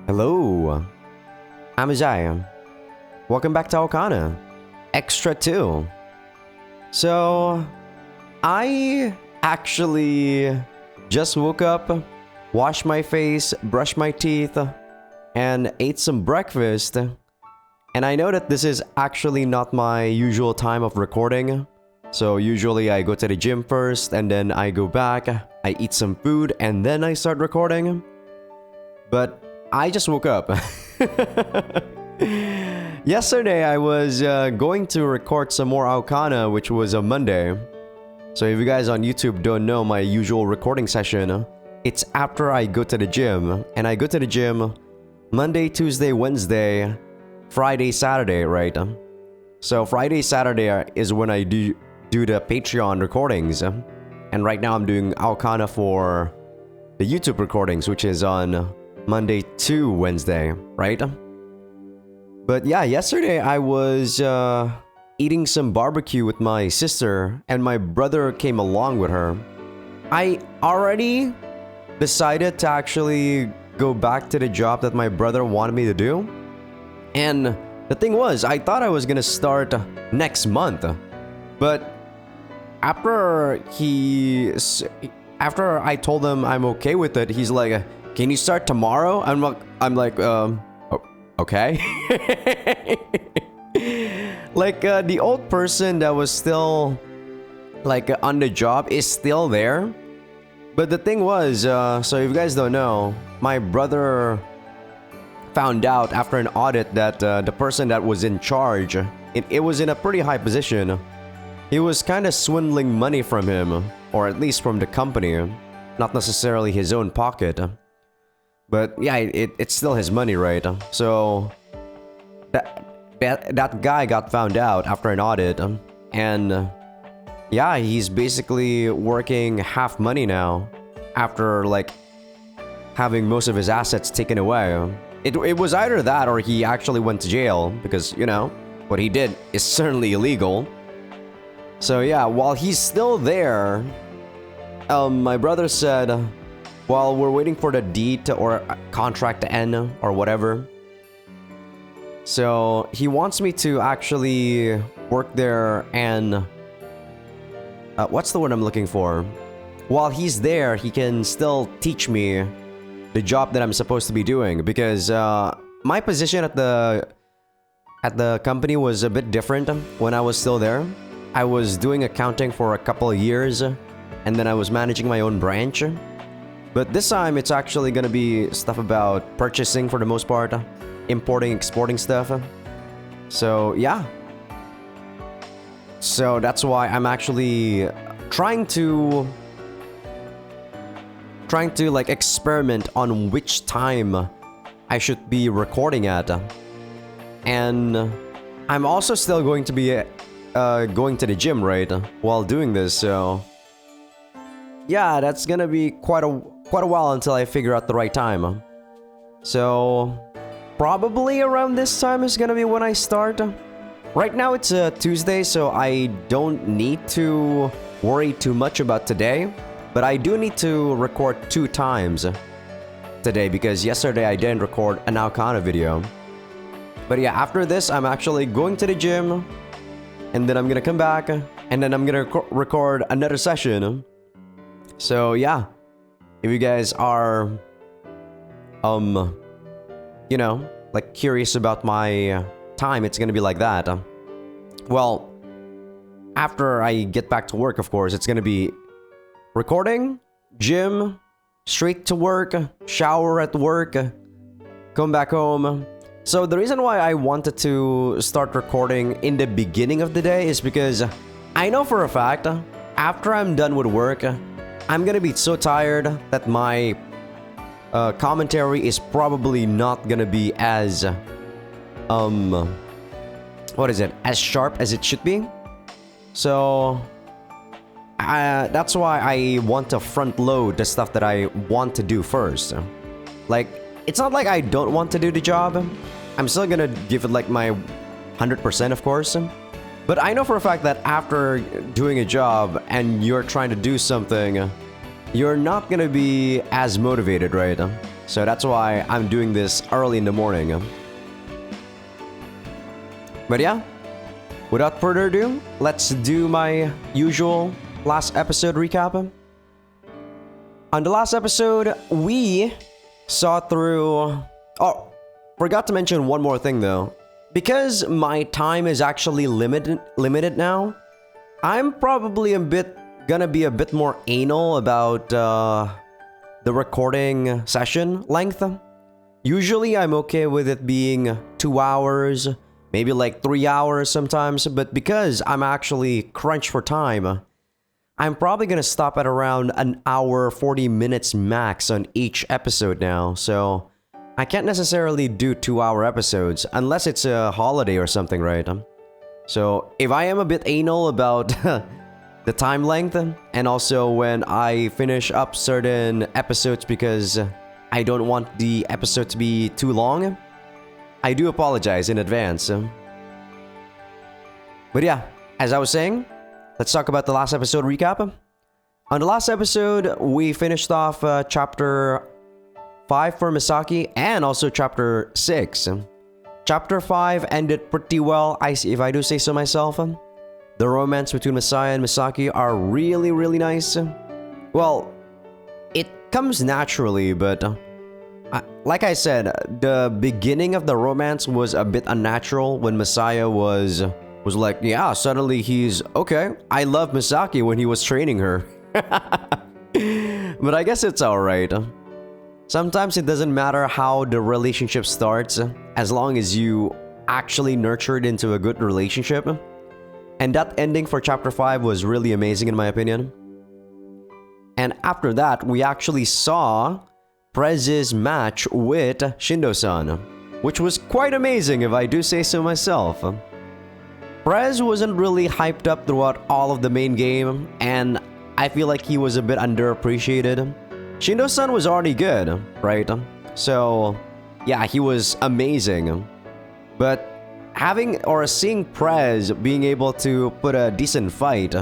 Hello, I'm Azai. Welcome back to Aokana. Extra 2. So, I actually just woke up, washed my face, brushed my teeth, and ate some breakfast. And I know that this is actually not my usual time of recording. So usually I go to the gym first, and then I go back, I eat some food, and then I start recording. But I just woke up. Yesterday I was going to record some more Aokana, which was a Monday. So if you guys on YouTube don't know my usual recording session, it's after I go to the gym. And I go to the gym Monday, Tuesday, Wednesday, Friday, Saturday, right? So Friday, Saturday is when I do the Patreon recordings. And right now I'm doing Aokana for the YouTube recordings, which is on Monday to Wednesday, right? But yeah, yesterday I was eating some barbecue with my sister, and my brother came along with her. I already decided to actually go back to the job that my brother wanted me to do. And the thing was, I thought I was gonna start next month. But after I told him I'm okay with it, he's like, "Can you start tomorrow?" I'm like, okay. Like the old person that was still like on the job is still there. But the thing was, so if you guys don't know, my brother found out after an audit that the person that was in charge, it was in a pretty high position. He was kind of swindling money from him, or at least from the company, not necessarily his own pocket. But yeah, it's still his money, right? So that guy got found out after an audit, and yeah, he's basically working half money now after like having most of his assets taken away. It was either that or he actually went to jail, because, you know, what he did is certainly illegal. So yeah, while he's still there, my brother said, while we're waiting for the deed or contract to end or whatever, so he wants me to actually work there and what's the word I'm looking for? While he's there, he can still teach me the job that I'm supposed to be doing, because my position at the company was a bit different when I was still there. I was doing accounting for a couple of years, and then I was managing my own branch. But this time, it's actually gonna be stuff about purchasing for the most part, importing, exporting stuff. So yeah. So that's why I'm actually trying to like experiment on which time I should be recording at. And I'm also still going to be going to the gym, right, while doing this. So yeah, that's gonna be quite a while until I figure out the right time. So probably around this time is gonna be when I start. Right now it's a Tuesday, so I don't need to worry too much about today. But I do need to record 2 times today, because yesterday I didn't record an Aokana video. But yeah, after this I'm actually going to the gym, and then I'm gonna come back, and then I'm gonna record another session. So yeah, if you guys are you know, like curious about my time, it's gonna be like that. Well, after I get back to work, of course, it's gonna be recording, gym, straight to work, shower at work, come back home. So the reason why I wanted to start recording in the beginning of the day is because I know for a fact, after I'm done with work, I'm gonna be so tired that my commentary is probably not gonna be as as sharp as it should be. So that's why I want to front load the stuff that I want to do first. Like, it's not like I don't want to do the job. I'm still gonna give it like my 100%, of course. But I know for a fact that after doing a job and you're trying to do something, you're not gonna be as motivated, right? So that's why I'm doing this early in the morning. But yeah, without further ado, let's do my usual last episode recap. On the last episode, we saw through... Oh, forgot to mention one more thing though. Because my time is actually limited now, I'm probably gonna be a bit more anal about the recording session length. Usually I'm okay with it being 2 hours, maybe like 3 hours sometimes, but because I'm actually crunched for time, I'm probably gonna stop at around an hour 40 minutes max on each episode now. So I can't necessarily do 2-hour episodes unless it's a holiday or something, right? So if I am a bit anal about the time length, and also when I finish up certain episodes because I don't want the episode to be too long, I do apologize in advance. But yeah, as I was saying, let's talk about the last episode recap. On the last episode, we finished off chapter 5 for Misaki and also chapter 6. Chapter 5 ended pretty well, if I do say so myself. The romance between Masaya and Misaki are really nice. Well, it comes naturally, but like I said, the beginning of the romance was a bit unnatural when Masaya was like, yeah, suddenly he's, okay, I love Misaki when he was training her. But I guess it's alright. Sometimes it doesn't matter how the relationship starts, as long as you actually nurture it into a good relationship. And that ending for chapter 5 was really amazing in my opinion. And after that, we actually saw Prez's match with Shindo-san, which was quite amazing if I do say so myself. Prez wasn't really hyped up throughout all of the main game, and I feel like he was a bit underappreciated. Shindo-san was already good, right? So, yeah, he was amazing. But seeing Prez being able to put a decent fight,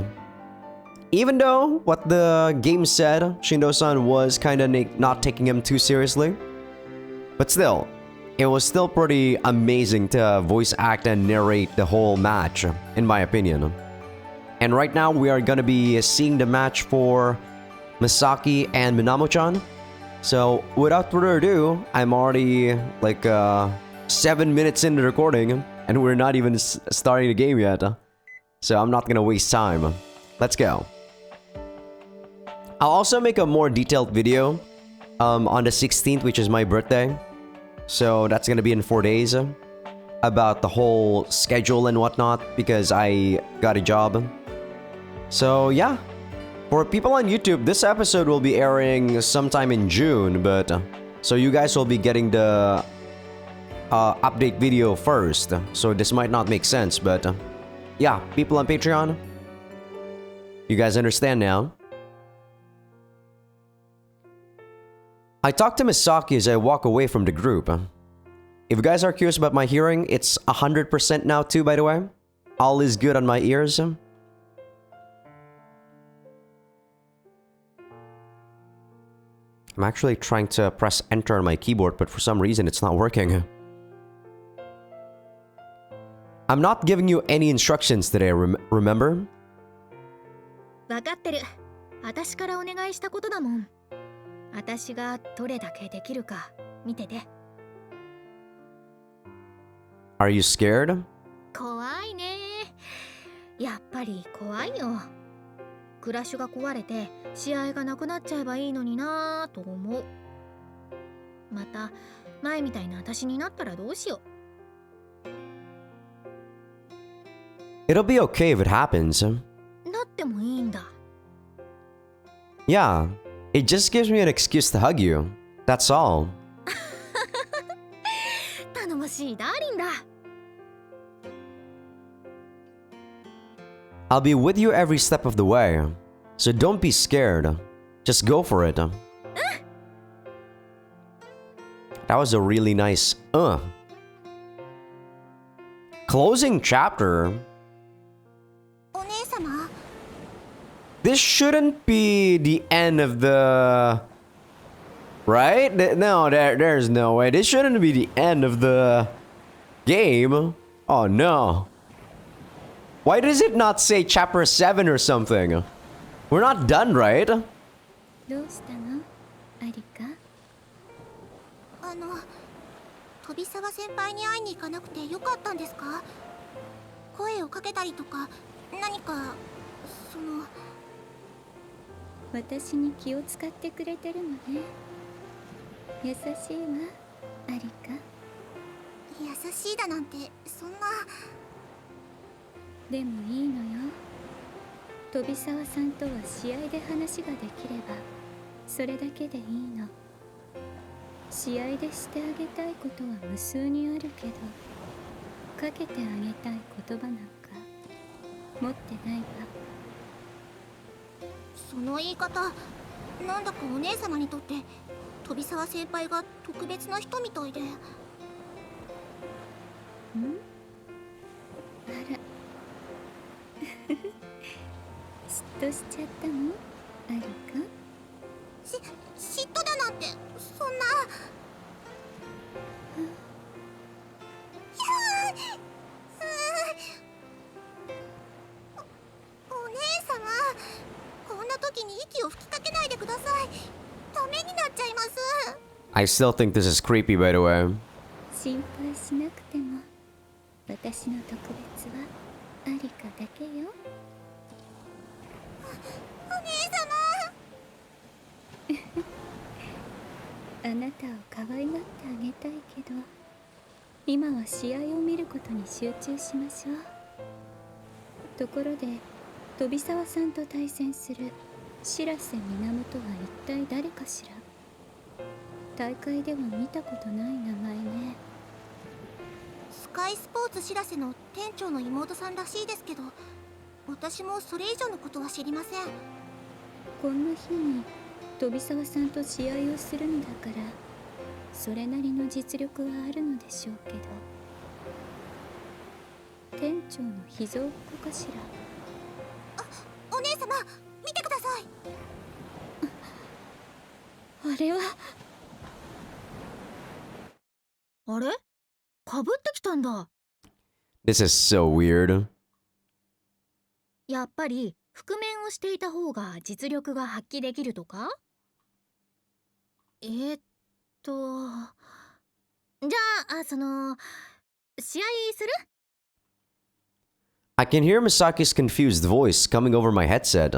even though what the game said, Shindo-san was kinda not taking him too seriously, but still, it was still pretty amazing to voice act and narrate the whole match, in my opinion. And right now, we are gonna be seeing the match for Misaki and Minamo-chan. So, without further ado, I'm already like 7 minutes into the recording, and we're not even starting the game yet. So I'm not gonna waste time. Let's go. I'll also make a more detailed video on the 16th, which is my birthday. So that's gonna be in 4 days, about the whole schedule and whatnot, because I got a job. So yeah. For people on YouTube, this episode will be airing sometime in June, but so you guys will be getting the update video first. So this might not make sense, but yeah, people on Patreon, you guys understand now. I talk to Misaki as I walk away from the group. If you guys are curious about my hearing, it's 100% now too, by the way. All is good on my ears. I'm actually trying to press enter on my keyboard, but for some reason it's not working. I'm not giving you any instructions today, remember? わかってる。私からお願いしたことだもん。私がどれだけできるか見てて。Are you scared? 怖いね。やっぱり怖いよ。クラッシュが壊れて試合がなくなっちゃえばいいのになぁと思う。また前みたいな私になったらどうしよう。 It'll be okay if it happens. なってもいいんだ。Yeah, it just gives me an excuse to hug you. That's all. 頼もしいダーリンだ。I'll be with you every step of the way, so don't be scared. Just go for it. That was a really nice Closing chapter. This shouldn't be the end of the Right? No, there's no way. This shouldn't be the end of the game. Oh no. Why does it not say chapter 7 or something? We're not done, right? どうしたのアリカ？飛沢先輩に会いに行かなくてよかったんですか？声をかけたりとか何か私に気を使ってくれてるのね。優しいわアリカ。優しいだなんてそんな。でもいいのよ。飛沢さんとは試合で話ができればそれだけでいいの。試合でしてあげたいことは無数にあるけどかけてあげたい言葉なんか持ってないわ。その言い方なんだかお姉様にとって飛沢先輩が特別な人みたいで。あら嫉妬しちゃったのアリカ？嫉妬だなんてそんな。お姉様こんな時に息を吹きかけないでください。ためになっちゃいます。 I still think this is creepy, by the way. 心配しなくても私の特別はアリカだけよ。お姉様あなたを可愛がってあげたいけど今は試合を見ることに集中しましょう。ところで飛沢さんと対戦する白瀬源は一体誰かしら？大会では見たことない名前ね。スカイスポーツしらせの店長の妹さんらしいですけど私もそれ以上のことは知りません。こんな日に飛沢さんと試合をするのだからそれなりの実力はあるのでしょうけど店長の秘蔵っ子かしら。お姉様見てください。あれはあれかぶってきたんだ。 This is so weird. やっぱり覆面をしていた方が実力が発揮できるとか？じゃあ試合する？ I can hear Misaki's confused voice coming over my headset.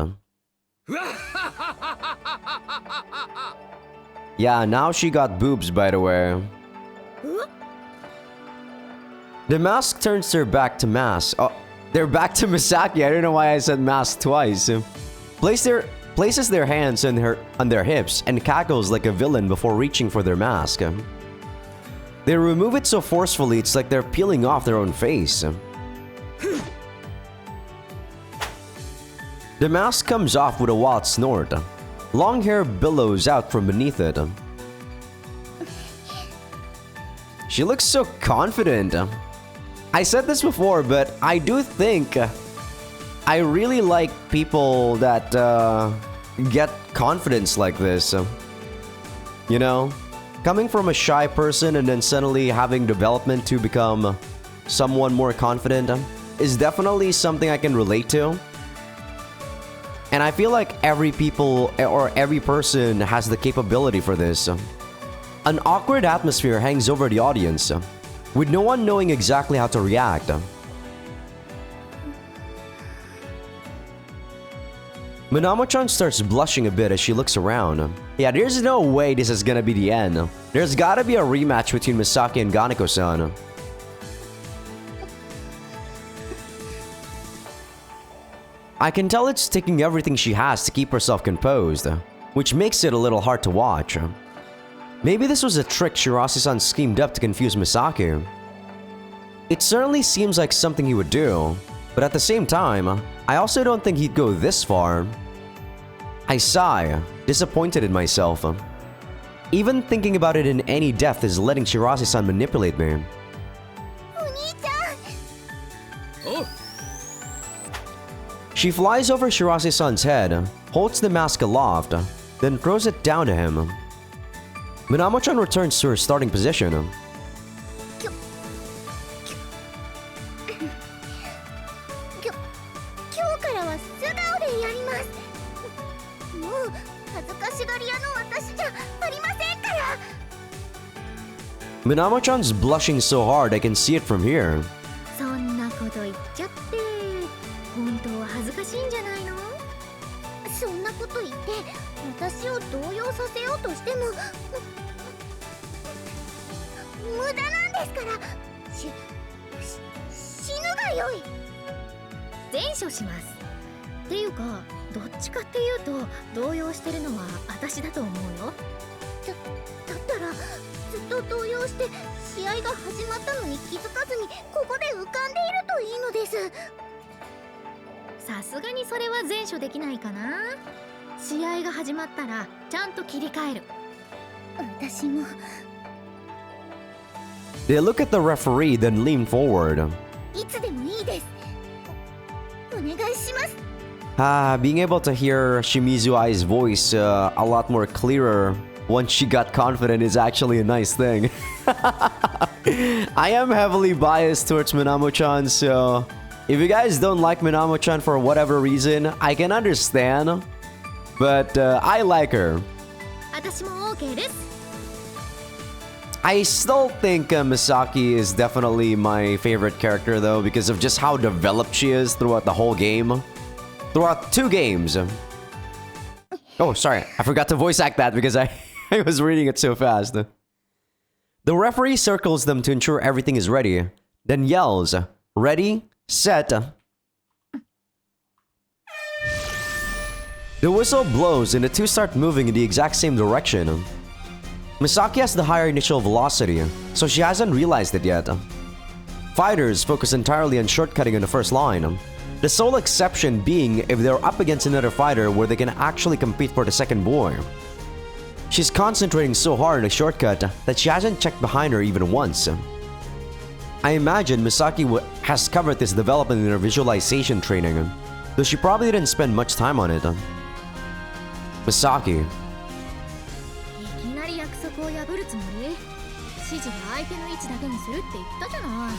Yeah, now she got boobs, by the way. The mask turns their back to mask. Oh, they're back to Misaki. I don't know why I said mask twice. Places their hands on their hips and cackles like a villain before reaching for their mask. They remove it so forcefully it's like they're peeling off their own face. The mask comes off with a wild snort. Long hair billows out from beneath it. She looks so confident. I said this before, but I do think I really like people that get confidence like this. You know, coming from a shy person and then suddenly having development to become someone more confident is definitely something I can relate to. And I feel like every person has the capability for this. An awkward atmosphere hangs over the audience, with no one knowing exactly how to react. Minamo-chan starts blushing a bit as she looks around. Yeah, there's no way this is gonna be the end. There's gotta be a rematch between Misaki and Ganeko-san. I can tell it's taking everything she has to keep herself composed, which makes it a little hard to watch. Maybe this was a trick Shirase-san schemed up to confuse Misaki. It certainly seems like something he would do, but at the same time, I also don't think he'd go this far. I sigh, disappointed in myself. Even thinking about it in any depth is letting Shirase-san manipulate me. She flies over Shirase-san's head, holds the mask aloft, then throws it down to him. Minamo-chan returns to her starting position. 今日からは素顔でやります。もう恥ずかしがり屋の私じゃありませんから。 Minamo-chan's blushing so hard I can see it from here. そんなこと言っちゃって本当は恥ずかしいんじゃないの？そんなこと言って私を動揺させようとしても無駄なんですから。死ぬがよい。前処します。っていうかどっちかっていうと動揺してるのは私だと思うよ。だったらずっと動揺して試合が始まったのに気づかずにここで浮かんでいるといいのです。さすがにそれは前処できないかな。試合が始まったらちゃんと切り替える。私も。 They look at the referee, then lean forward. いつでもいいです。お願いします。 Being able to hear Shimizu Ai's voice a lot more clearer once she got confident is actually a nice thing. I am heavily biased towards Minamo-chan, so if you guys don't like Minamo-chan for whatever reason, I can understand. But I like her. 私も OK です。 I still think Misaki is definitely my favorite character though, because of just how developed she is throughout the whole game. Throughout 2 games. Oh, sorry. I forgot to voice act that because I was reading it so fast. The referee circles them to ensure everything is ready, then yells, "Ready, set." The whistle blows and the two start moving in the exact same direction. Misaki has the higher initial velocity, so she hasn't realized it yet. Fighters focus entirely on shortcutting in the first line, the sole exception being if they're up against another fighter where they can actually compete for the second boy. She's concentrating so hard on the shortcut that she hasn't checked behind her even once. I imagine Misaki has covered this development in her visualization training, though she probably didn't spend much time on it. Misaki. いきなり約束を破るつもり？指示は相手の位置だけにするって言ったじゃない。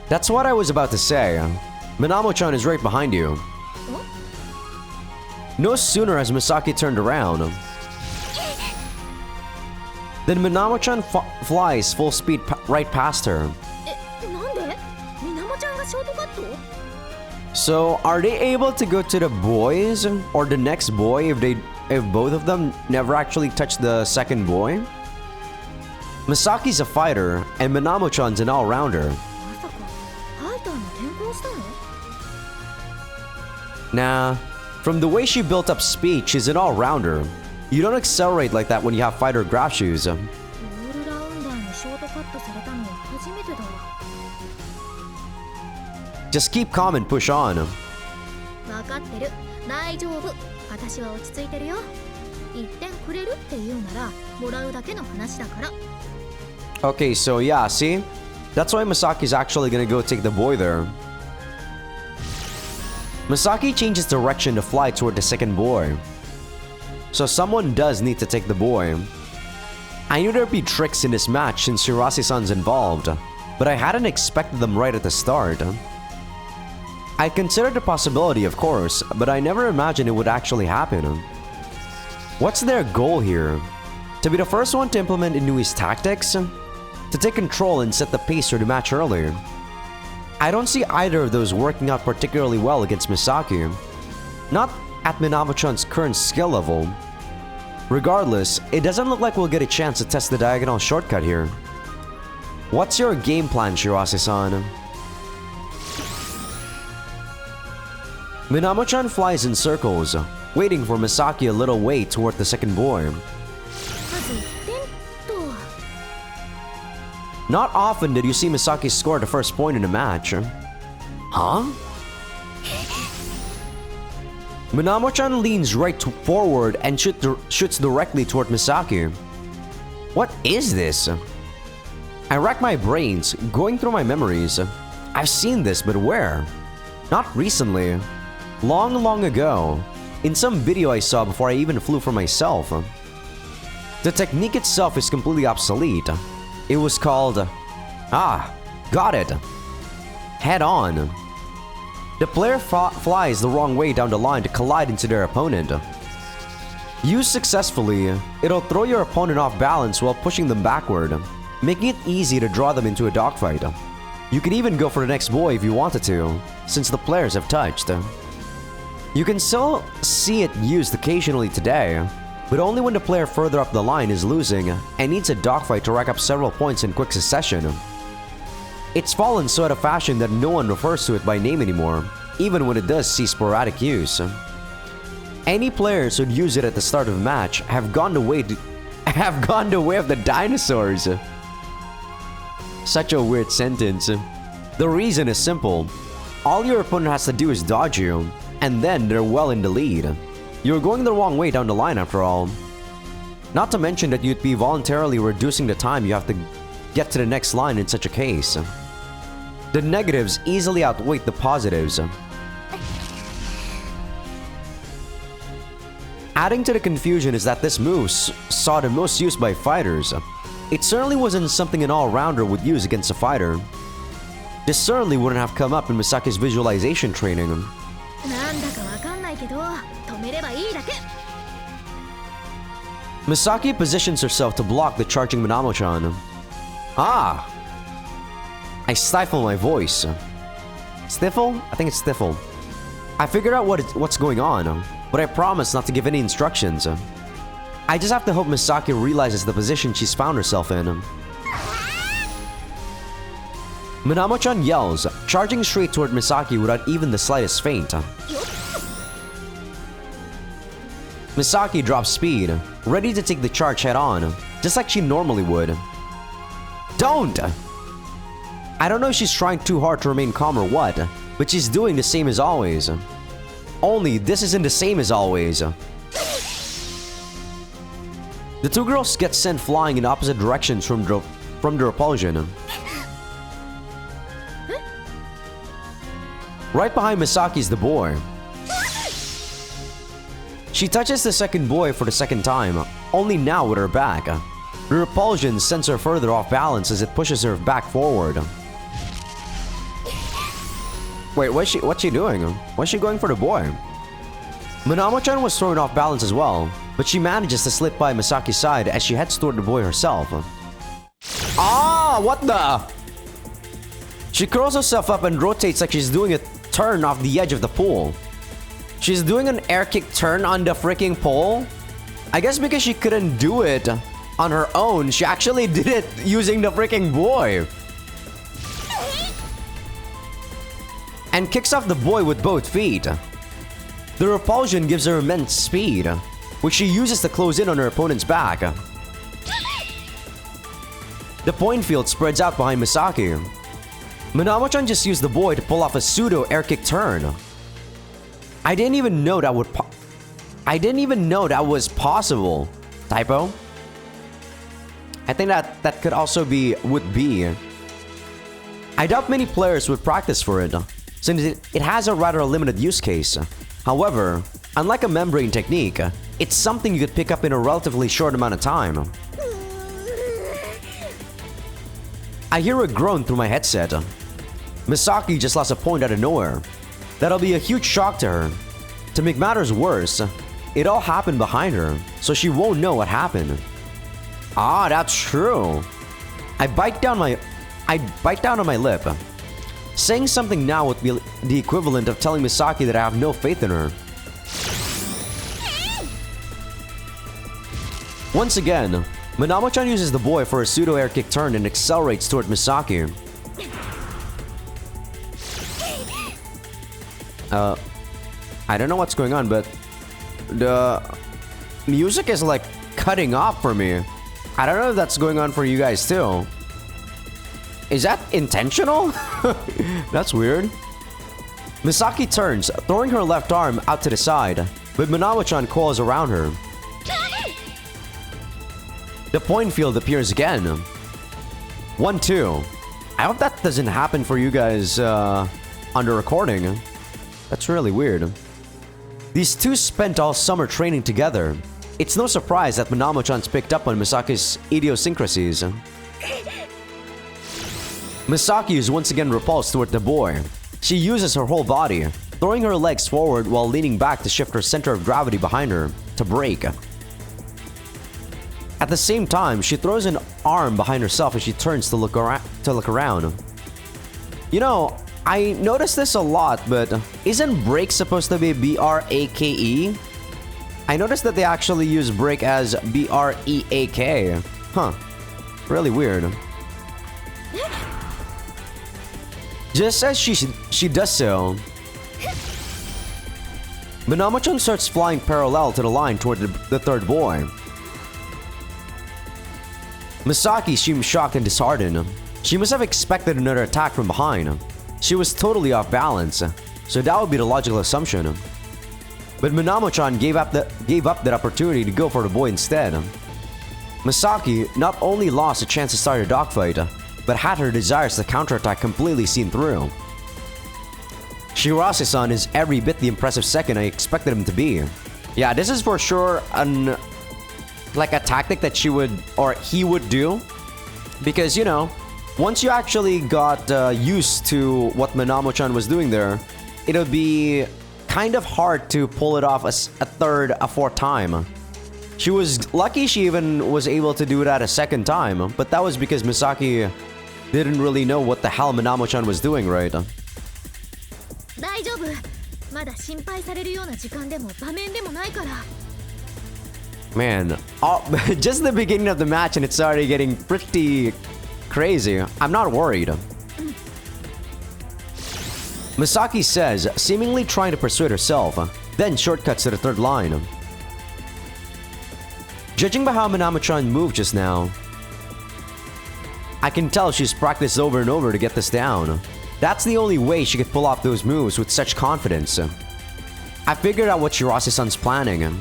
That's what I was about to say. Minamo-chan is right behind you. No sooner has Misaki turned around than Minamo-chan flies full speed right past her. なんで？みなもちゃんがショートカット？ So, are they able to go to the boys or the next boy if both of them never actually touch the second boy? Misaki's a fighter and Minamo-chan's an all-rounder. まさかファイターに転向したの？ Nah, from the way she built up speed, she's an all-rounder. You don't accelerate like that when you have fighter graph shoes. オールラウンダーにショートカットされたのは初めてだわ。 Just keep calm and push on. 分かってる。大丈夫。私は落ち着いてるよ。1点くれるって言うならもらうだけの話だから。 Okay, so yeah, see? That's why Misaki's actually gonna go take the boy there. Misaki changes direction to fly toward the second boy. So someone does need to take the boy. I knew there'd be tricks in this match since Shirase-san's involved, but I hadn't expected them right at the start. I considered the possibility, of course, but I never imagined it would actually happen. What's their goal here? To be the first one to implement Inui's tactics? To take control and set the pace for the match earlier? I don't see either of those working out particularly well against Misaki. Not at Minamo-chan's current skill level. Regardless, it doesn't look like we'll get a chance to test the diagonal shortcut here. What's your game plan, Shirase-san? Minamo-chan flies in circles, waiting for Misaki a little way toward the second boy. Not often did you see Misaki score the first point in a match. Huh? Minamo-chan leans right forward and shoots directly toward Misaki. What is this? I rack my brains, going through my memories. I've seen this, but where? Not recently. Long ago. In some video I saw before I even flew for myself. The technique itself is completely obsolete. It was called... got it. Head on. The player flies the wrong way down the line to collide into their opponent. Used successfully, it'll throw your opponent off balance while pushing them backward, making it easy to draw them into a dogfight. You could even go for the next boy if you wanted to, since the players have touched. You can still see it used occasionally today, but only when the player further up the line is losing and needs a dogfight to rack up several points in quick succession. It's fallen so out of fashion that no one refers to it by name anymore, even when it does see sporadic use. Any players who'd use it at the start of a match have gone the way of the dinosaurs. Such a weird sentence. The reason is simple. All your opponent has to do is dodge you, and then they're well in the lead. You're going the wrong way down the line after all. Not to mention that you'd be voluntarily reducing the time you have to get to the next line in such a case. The negatives easily outweigh the positives. Adding to the confusion is that this move saw the most use by fighters. It certainly wasn't something an all-rounder would use against a fighter. This certainly wouldn't have come up in Misaki's visualization training. Misaki positions herself to block the charging Minamo-chan. I stifle my voice. Stifle? I think it's stifle. I figured out what's going on, but I promise not to give any instructions. I just have to hope Misaki realizes the position she's found herself in. Minamo-chan yells, charging straight toward Misaki without even the slightest feint. Misaki drops speed, ready to take the charge head-on, just like she normally would. Don't! I don't know if she's trying too hard to remain calm or what, but she's doing the same as always. Only this isn't the same as always. The two girls get sent flying in opposite directions from the repulsion. Right behind Misaki is the boy. She touches the second boy for the second time, only now with her back. The repulsion sends her further off balance as it pushes her back forward. Wait, what's she doing? Why's she going for the boy? Minamo-chan was thrown off balance as well, but she manages to slip by Misaki's side as she heads toward the boy herself. What the? She curls herself up and rotates like she's doing a turn off the edge of the pool. She's doing an air kick turn on the freaking pole? I guess because she couldn't do it on her own, she actually did it using the freaking boy. And kicks off the boy with both feet. The repulsion gives her immense speed, which she uses to close in on her opponent's back. The point field spreads out behind Misaki. Minamo-chan just used the boy to pull off a pseudo air kick turn. I didn't even know that was possible. Typo? I think that could also would be. I doubt many players would practice for it, since it has a rather limited use case. However, unlike a membrane technique, it's something you could pick up in a relatively short amount of time. I hear a groan through my headset. Misaki just lost a point out of nowhere. That'll be a huge shock to her. To make matters worse, it all happened behind her, so she won't know what happened. That's true. I bite down on my lip. Saying something now would be the equivalent of telling Misaki that I have no faith in her. Once again, Minamo-chan uses the boy for a pseudo air kick turn and accelerates toward Misaki. I don't know what's going on, but the music is like cutting off for me. I don't know if that's going on for you guys too. Is that intentional? That's weird. Misaki turns, throwing her left arm out to the side, but Minamo-chan coils around her. The point field appears again. 1-2. I hope that doesn't happen for you guys on the recording. That's really weird. These two spent all summer training together. It's no surprise that Minamo-chan's picked up on Misaki's idiosyncrasies. Misaki is once again repulsed toward the boy. She uses her whole body, throwing her legs forward while leaning back to shift her center of gravity behind her to brake. At the same time, she throws an arm behind herself as she turns to look around. You know, I noticed this a lot, but isn't brake supposed to be B-R-A-K-E? I noticed that they actually use brake as B-R-E-A-K. Huh. Really weird. Just as she does so, Minamo-chan starts flying parallel to the line toward the third boy. Misaki seems shocked and disheartened. She must have expected another attack from behind. She was totally off balance, so that would be the logical assumption. But Minamo-chan gave up that opportunity to go for the boy instead. Misaki not only lost a chance to start a dogfight, but had her desires to counterattack completely seen through. Shirase-san is every bit the impressive second I expected him to be. Yeah, this is for sure a tactic that he would do, because you know, once you actually got used to what Minamo-chan was doing there, it would be kind of hard to pull it off a fourth time. She was lucky she even was able to do that a second time, but that was because Misaki didn't really know what the hell Minamo-chan was doing, right? 大丈夫。まだ心配されるような時間でも場面でもないから。 Man, just the beginning of the match and it's already getting pretty crazy. I'm not worried. Misaki says, seemingly trying to persuade herself, then shortcuts to the third line. Judging by how Minamo-chan moved just now, I can tell she's practiced over and over to get this down. That's the only way she could pull off those moves with such confidence. I figured out what Shirase-san's planning.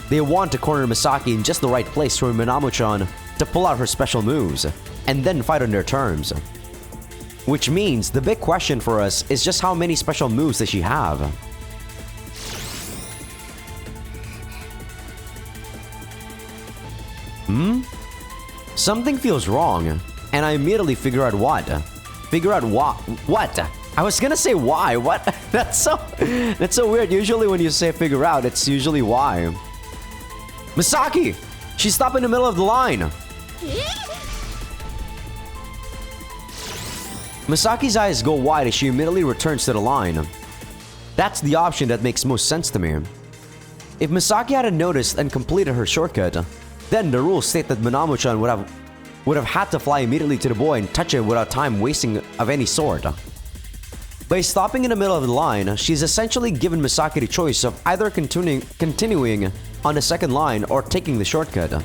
They want to corner Misaki in just the right place for Minamo-chan to pull out her special moves, and then fight on their terms. Which means the big question for us is just how many special moves does she have? Something feels wrong, and I immediately figure out what. What? I was gonna say why. What? That's so weird. Usually when you say figure out, it's usually why. Misaki! She stopped in the middle of the line. Misaki's eyes go wide as she immediately returns to the line. That's the option that makes most sense to me. If Misaki hadn't noticed and completed her shortcut, then the rules state that Minamo-chan would have had to fly immediately to the boy and touch him without time wasting of any sort. By stopping in the middle of the line, she's essentially given Misaki the choice of either continuing on the second line or taking the shortcut.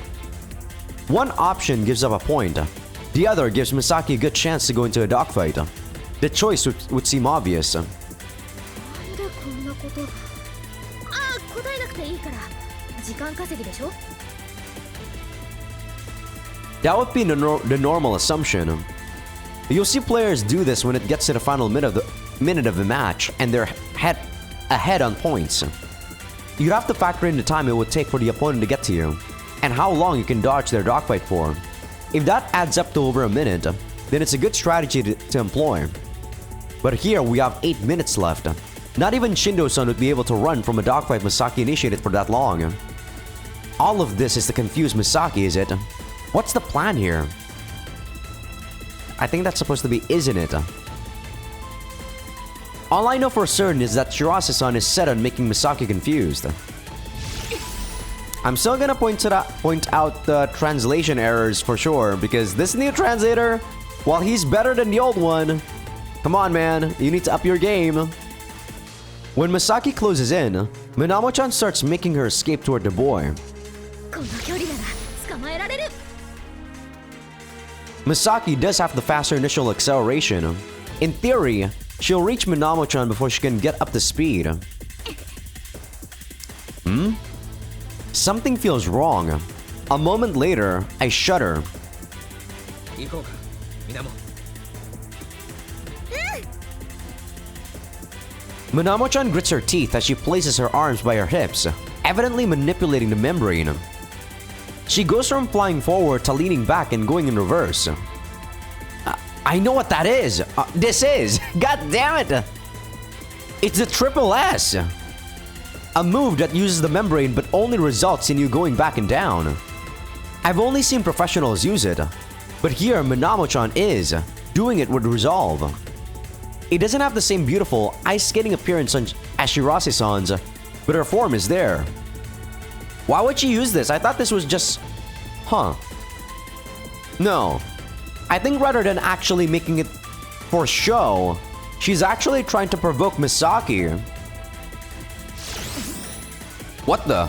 One option gives up a point. The other gives Misaki a good chance to go into a dogfight. The choice would seem obvious. That would be the normal assumption. You'll see players do this when it gets to the final minute of the match and they're ahead on points. You'd have to factor in the time it would take for the opponent to get to you, and how long you can dodge their dogfight for. If that adds up to over a minute, then it's a good strategy to employ. But here we have 8 minutes left. Not even Shindo-san would be able to run from a dogfight Misaki initiated for that long. All of this is to confuse Misaki, is it? What's the plan here? I think that's supposed to be, isn't it? All I know for certain is that Shirase-san is set on making Misaki confused. I'm still gonna point out the translation errors for sure, because this new translator, while he's better than the old one, come on man, you need to up your game. When Misaki closes in, Minamo-chan starts making her escape toward the boy. Misaki does have the faster initial acceleration. In theory, she'll reach Minamo-chan before she can get up to speed. Something feels wrong. A moment later, I shudder. Minamo-chan grits her teeth as she places her arms by her hips evidently manipulating the membrane. She goes from flying forward to leaning back and going in reverse. I know what that is. This is. God damn it. It's the Triple S. A move that uses the membrane but only results in you going back and down. I've only seen professionals use it, but here Minamo-chan is doing it with resolve. It doesn't have the same beautiful ice skating appearance as Shirase-san's, but her form is there. Why would she use this? I thought this was just... No. I think rather than actually making it for show, she's actually trying to provoke Misaki. What the?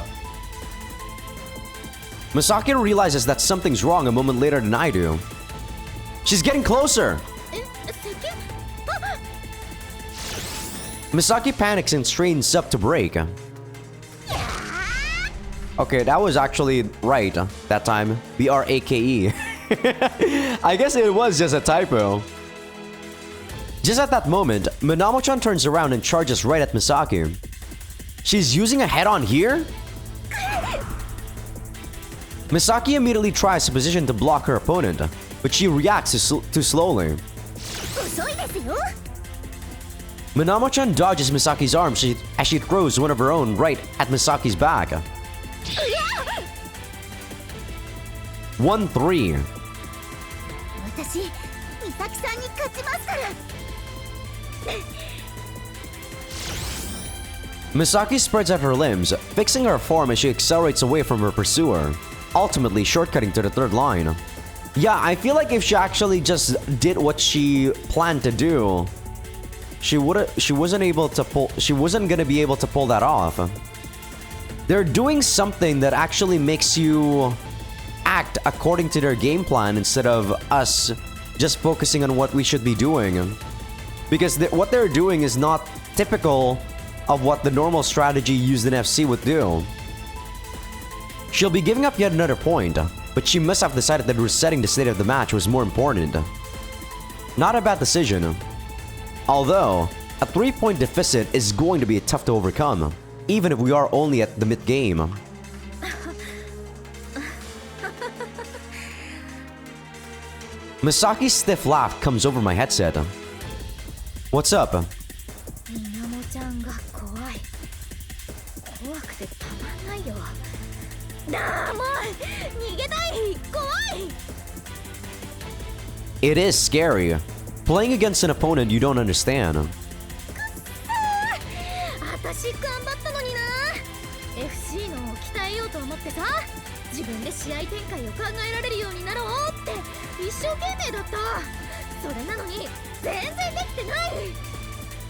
Misaki realizes that something's wrong a moment later than I do. She's getting closer! Misaki panics and strains up to break. Okay, that was actually right that time. B-R-A-K-E. I guess it was just a typo. Just at that moment, Minamo-chan turns around and charges right at Misaki. She's using a head-on here? Misaki immediately tries to position to block her opponent, but she reacts too slowly. Minamo-chan dodges Misaki's arm as she throws one of her own right at Misaki's back. 1-3. Misaki spreads out her limbs, fixing her form as she accelerates away from her pursuer, ultimately shortcutting to the third line. Yeah, I feel like if she actually just did what she planned to do, she wasn't gonna be able to pull that off. They're doing something that actually makes you act according to their game plan instead of us just focusing on what we should be doing. Because what they're doing is not typical of what the normal strategy used in FC would do. She'll be giving up yet another point, but she must have decided that resetting the state of the match was more important. Not a bad decision. Although, a 3-point deficit is going to be tough to overcome, even if we are only at the mid-game. Misaki's stiff laugh comes over my headset. What's up? It is scary, playing against an opponent you don't understand.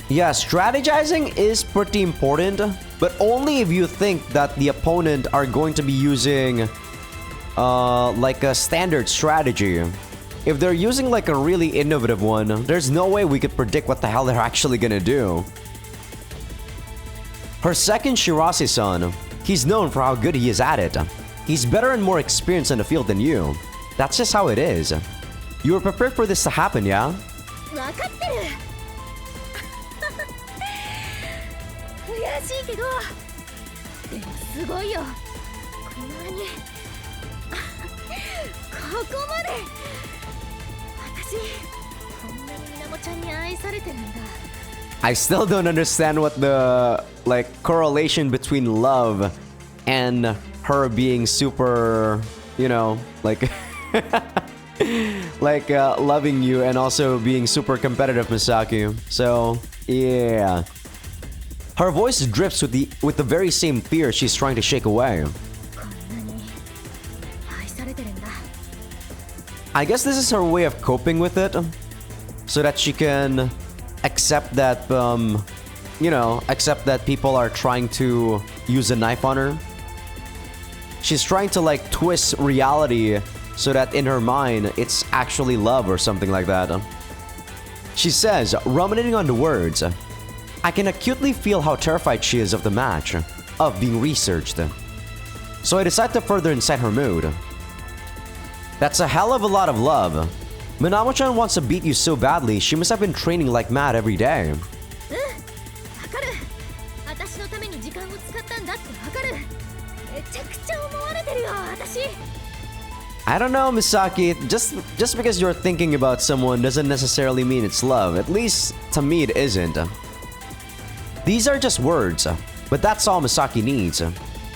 Yeah, strategizing is pretty important, but only if you think that the opponent are going to be using like a standard strategy. If they're using like a really innovative one, there's no way we could predict what the hell they're actually gonna do. Her second Shirase-san, he's known for how good he is at it. He's better and more experienced in the field than you. That's just how it is. You were prepared for this to happen, yeah? I still don't understand what the correlation between love and her being super, you know, loving you and also being super competitive, Misaki. So, yeah. Her voice drips with the very same fear she's trying to shake away. I guess this is her way of coping with it, so that she can accept that, accept that people are trying to use a knife on her. She's trying to twist reality so that in her mind it's actually love or something like that. She says, ruminating on the words, I can acutely feel how terrified she is of the match, of being researched. So I decide to further incite her mood. That's a hell of a lot of love. Minamo-chan wants to beat you so badly, she must have been training like mad every day. I don't know, Misaki. Just because you're thinking about someone doesn't necessarily mean it's love. At least, to me, it isn't. These are just words, but that's all Misaki needs.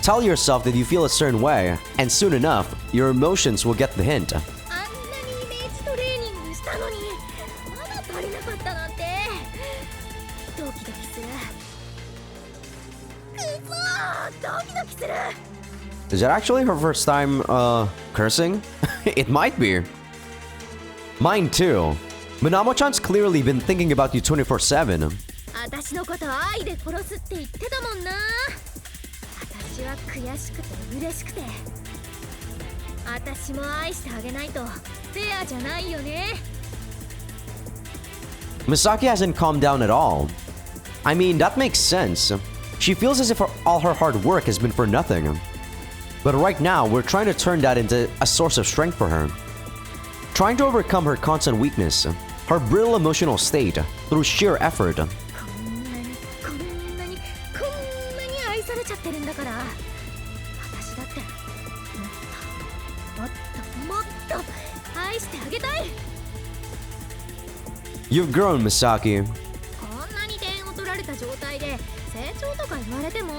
Tell yourself that you feel a certain way, and soon enough, your emotions will get the hint. あんなにイメージトレーニングしたのにまだ足りなかったなんてドキドキするくそードキドキする Is that actually her first time, cursing? It might be. Mine too. Minamo-chan's clearly been thinking about you 24/7. 私のこと愛で殺すって言ってたもんな私は悔しくて嬉しくて私も愛してあげないとフェアじゃないよね Misaki hasn't calmed down at all. I mean, that makes sense. She feels as if all her hard work has been for nothing. But right now, we're trying to turn that into a source of strength for her. Trying to overcome her constant weakness, her brittle emotional state, through sheer effort. こんなに愛されちゃってるんだから私だってもっと愛してあげたい You've grown, Misaki. こんなに点を取られた状態で成長とか言われても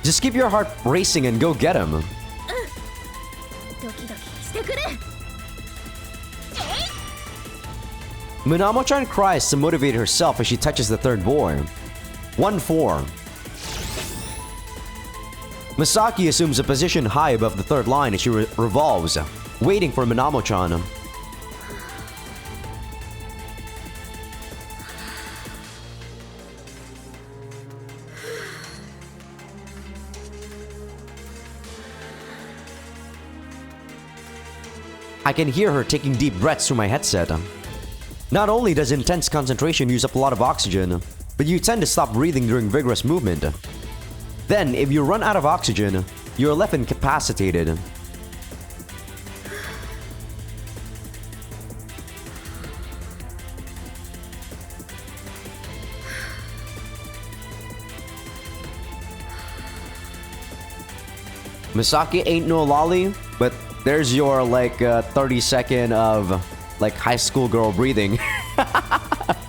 Just keep your heart racing and go get him. ドキドキしてくれ Minamo-chan cries to motivate herself as she touches the third boy. 1-4. Misaki assumes a position high above the third line as she revolves, waiting for Minamo-chan. I can hear her taking deep breaths through my headset. Not only does intense concentration use up a lot of oxygen, but you tend to stop breathing during vigorous movement. Then, if you run out of oxygen, you're left incapacitated. Misaki ain't no lolly, but there's your like 30-second of like high school girl breathing.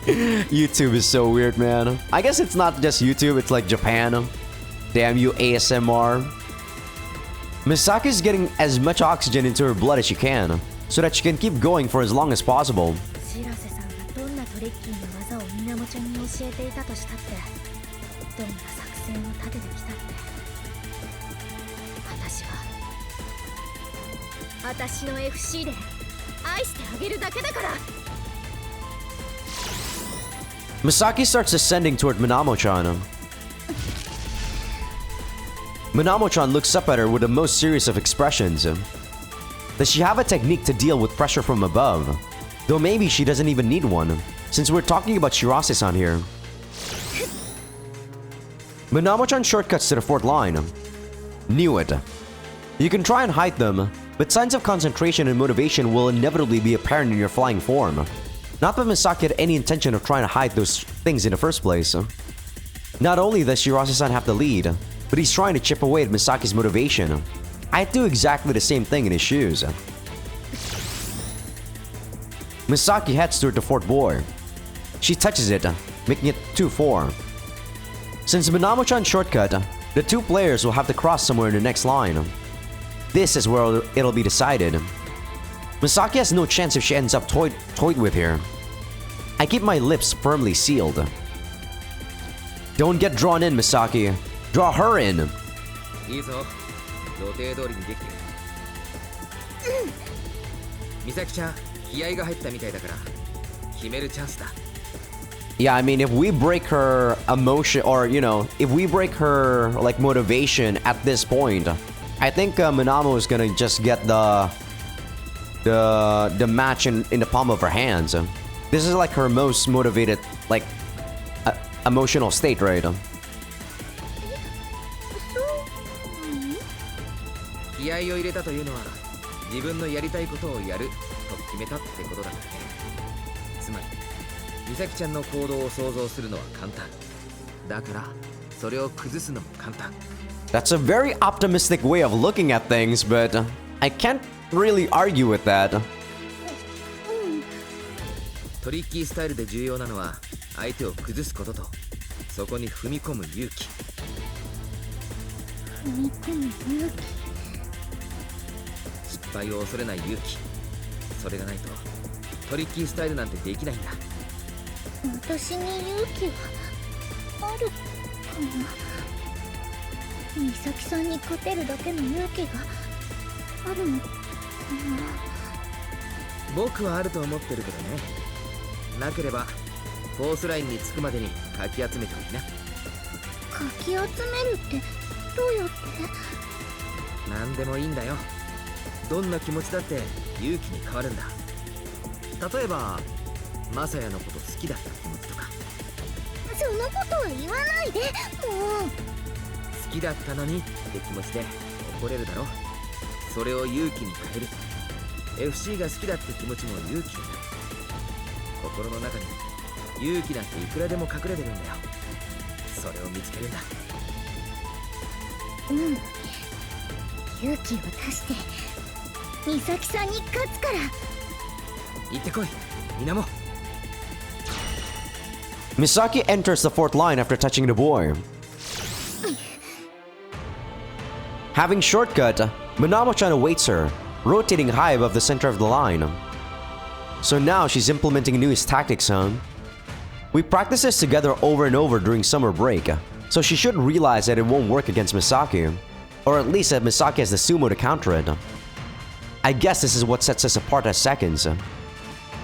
YouTube is so weird, man. I guess it's not just YouTube, it's like Japan. Damn you, ASMR. Misaki's getting as much oxygen into her blood as she can, so that she can keep going for as long as possible. 白瀬さんがどんなトリッキーな技をみなもちゃんに教えていたとしたってどんな作戦を立ててきたって私の FC で愛してあげるだけだから Misaki starts ascending toward Minamo-chan. Minamo-chan looks up at her with the most serious of expressions. Does she have a technique to deal with pressure from above? Though maybe she doesn't even need one, since we're talking about Shirase-san here. Minamo-chan shortcuts to the fourth line. Knew it. You can try and hide them, but signs of concentration and motivation will inevitably be apparent in your flying form. Not that Misaki had any intention of trying to hide those things in the first place. Not only does Shirase-san have the lead, but he's trying to chip away at Misaki's motivation. I'd do exactly the same thing in his shoes. Misaki heads toward the fourth boy. She touches it, making it 2-4. Since Minamo-chan shortcut, the two players will have to cross somewhere in the next line. This is where it'll be decided. Misaki has no chance if she ends up toyed with here. I keep my lips firmly sealed. Don't get drawn in, Misaki. Draw her in. いいぞ。予定通りにできてる。美咲ちゃん、気合が入ったみたいだから、決めるチャンスだ。Yeah, I mean, if we break her emotion, or, you know, if we break her, like, motivation at this point, I think Minamo is gonna just get the match in the palm of her hands. This is like her most motivated, like, emotional state, right? 気合を入れたというのは、自分のやりたいことをやると決めたってことだからね。つまり、美咲ちゃんの行動を想像するのは簡単。だから、それを崩すのも簡単。That's a very optimistic way of looking at things, but I can't really argue with that. トリッキースタイルで重要なのは相手を崩すこととそこに踏み込む勇気。踏み込む勇気。失敗を恐れない勇気。それがないとトリッキースタイルなんてできないんだ。私に勇気はあるかな。美咲さんに勝てるだけの勇気があるのかな。僕はあると思ってるけどね。なければフォースラインに着くまでにかき集めておきな。かき集めるってどうやって？何でもいいんだよ。どんな気持ちだって勇気に変わるんだ。例えばマサヤのこと好きだった気持ちとか。そのことは言わないで、もう。好きだったのにって気持ちで怒れるだろ。それを勇気に変える。 FC が好きだって気持ちも勇気になる。心の中に勇気なんていくらでも隠れてるんだよ。それを見つけるんだ。うん、勇気を出して美咲さんに勝つから。行ってこい、みなも。 Misaki enters the fourth line after touching the boy. Having shortcut, Minamo-chan awaits her, rotating high above the center of the line. So now she's implementing newest tactics, huh? We practiced this together over and over during summer break, so she should realize that it won't work against Misaki, or at least that Misaki has the sumo to counter it. I guess this is what sets us apart as seconds.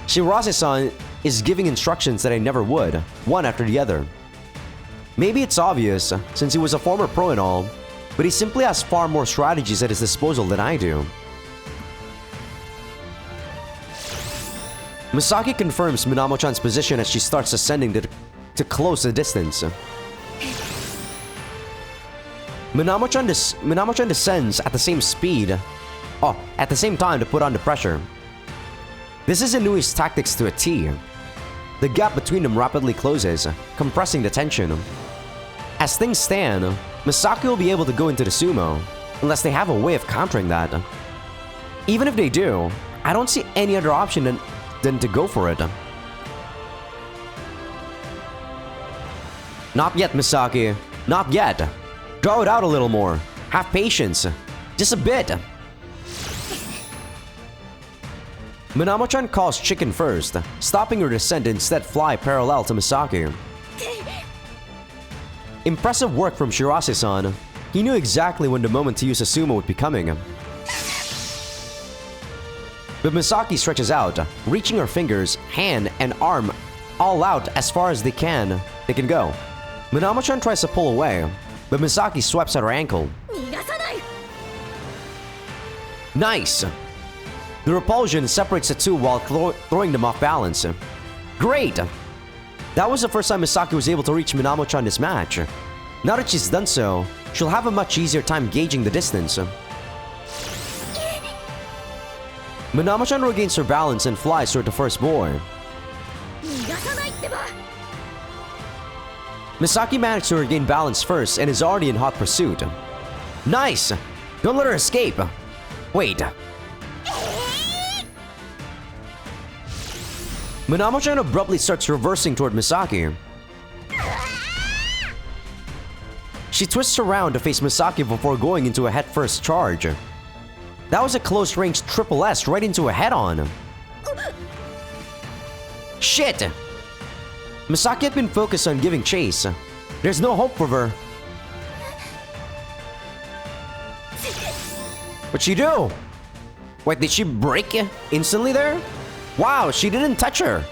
Shirase-san is giving instructions that I never would, one after the other. Maybe it's obvious, since he was a former pro and all, but he simply has far more strategies at his disposal than I do. Misaki confirms Minamo-chan's position as she starts ascending to close the distance. Minamo-chan descends at the same speed, at the same time to put on the pressure. This is Inui's tactics to a T. The gap between them rapidly closes, compressing the tension. As things stand, Misaki will be able to go into the sumo, unless they have a way of countering that. Even if they do, I don't see any other option than to go for it. Not yet, Misaki. Not yet. Draw it out a little more. Have patience. Just a bit. Minamo-chan calls chicken first, stopping her descent and instead fly parallel to Misaki. Impressive work from Shirase-san. He knew exactly when the moment to use a sumo would be coming. But Misaki stretches out, reaching her fingers, hand, and arm all out as far as they can go. Minamo-chan tries to pull away, but Misaki swipes at her ankle. Nice! The repulsion separates the two while throwing them off balance. Great! That was the first time Misaki was able to reach Minamo-chan this match. Now that she's done so, she'll have a much easier time gauging the distance. Minamo-chan regains her balance and flies toward the first boy. Misaki managed to regain balance first and is already in hot pursuit. Nice! Don't let her escape! Wait. Minamo-chan abruptly starts reversing toward Misaki. She twists around to face Misaki before going into a head-first charge. That was a close-range triple S right into a head-on. Shit! Misaki had been focused on giving chase. There's no hope for her. What'd she do? Wait, did she break instantly there? Wow, she didn't touch her.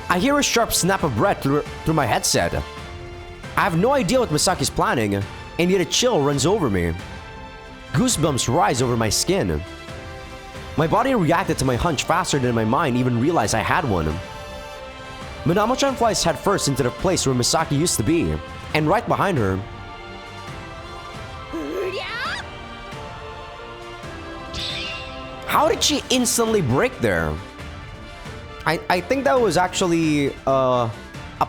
I hear a sharp snap of breath through my headset. I have no idea what Misaki's planning, and yet a chill runs over me. Goosebumps rise over my skin. My body reacted to my hunch faster than my mind even realized I had one. Minamo-chan flies headfirst into the place where Misaki used to be, and right behind her. How did she instantly break there? I think that was actually a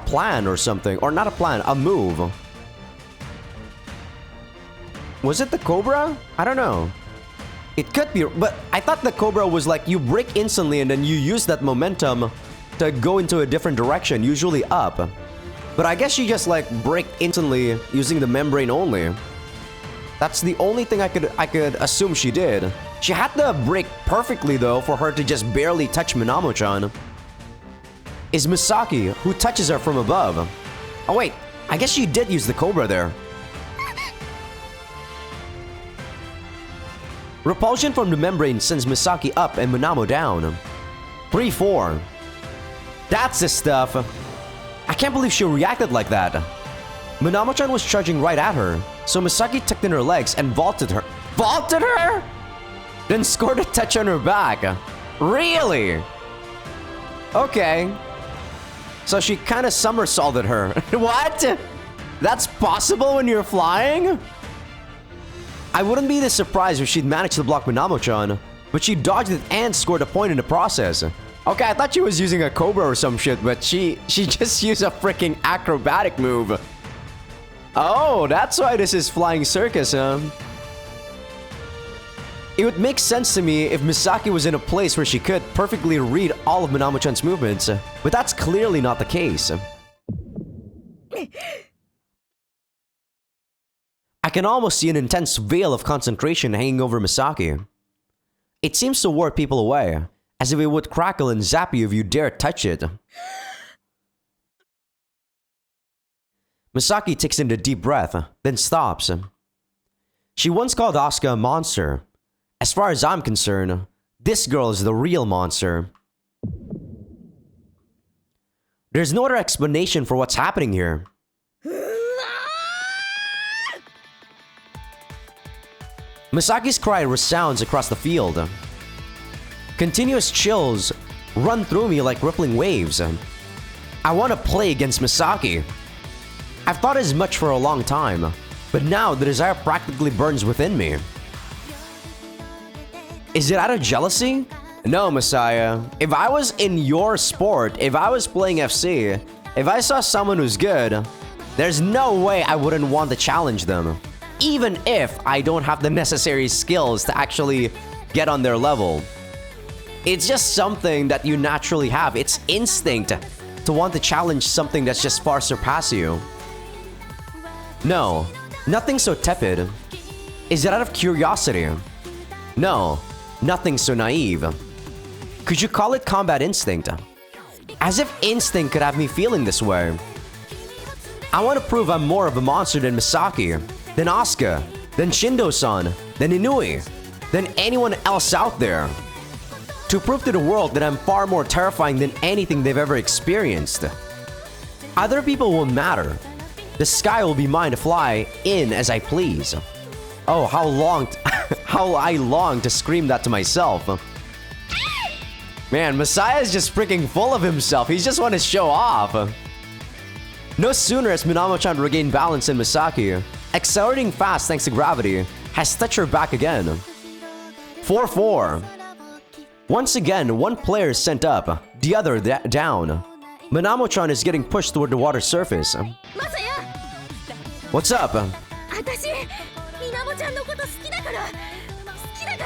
plan or something. Or not a plan, a move. Was it the Cobra? I don't know. It could be, but I thought the Cobra was like you break instantly and then you use that momentum to go into a different direction, usually up. But I guess she just like break instantly using the membrane only. That's the only thing I could assume she did. She had to break perfectly though for her to just barely touch Minamo-chan. Is Misaki, who touches her from above. Oh wait, I guess she did use the Cobra there. Repulsion from the membrane sends Misaki up and Minamo down. 3-4. That's the stuff. I can't believe she reacted like that. Minamo-chan was charging right at her, so Misaki tucked in her legs and vaulted her. Vaulted her?! Then scored a touch on her back. Really? Okay. So she kind of somersaulted her. What? That's possible when you're flying? I wouldn't be this surprised if she'd managed to block Minamo-chan, but she dodged it and scored a point in the process. Okay, I thought she was using a Cobra or some shit, but she just used a freaking acrobatic move. Oh, that's why this is Flying Circus, huh? It would make sense to me if Misaki was in a place where she could perfectly read all of Minamo-chan's movements, but that's clearly not the case. I can almost see an intense veil of concentration hanging over Misaki. It seems to ward people away, as if it would crackle and zap you if you dare touch it. Misaki takes in a deep breath, then stops. She once called Asuka a monster. As far as I'm concerned, this girl is the real monster. There's no other explanation for what's happening here. Misaki's cry resounds across the field. Continuous chills run through me like rippling waves. I want to play against Misaki. I've thought as much for a long time, but now the desire practically burns within me. Is it out of jealousy? No, Masaya. If I was in your sport, if I was playing FC, if I saw someone who's good, there's no way I wouldn't want to challenge them. Even if I don't have the necessary skills to actually get on their level. It's just something that you naturally have. It's instinct to want to challenge something that's just far surpass you. No, nothing so tepid. Is it out of curiosity? No, nothing so naive. Could you call it combat instinct? As if instinct could have me feeling this way. I want to prove I'm more of a monster than Misaki, than Asuka, than Shindo-san, than Inui, than anyone else out there. To prove to the world that I'm far more terrifying than anything they've ever experienced. Other people won't matter. The sky will be mine to fly in as I please. Oh, how I long to scream that to myself. Man, Masaya is just freaking full of himself. He just wants to show off. No sooner has Minamo-chan regained balance in Misaki, accelerating fast thanks to gravity, has touched her back again. 4-4. Once again, one player is sent up, the other down. Minamo-chan is getting pushed toward the water surface. Masaya! What's up? 私、みなもちゃんのこと好きだから、好きだか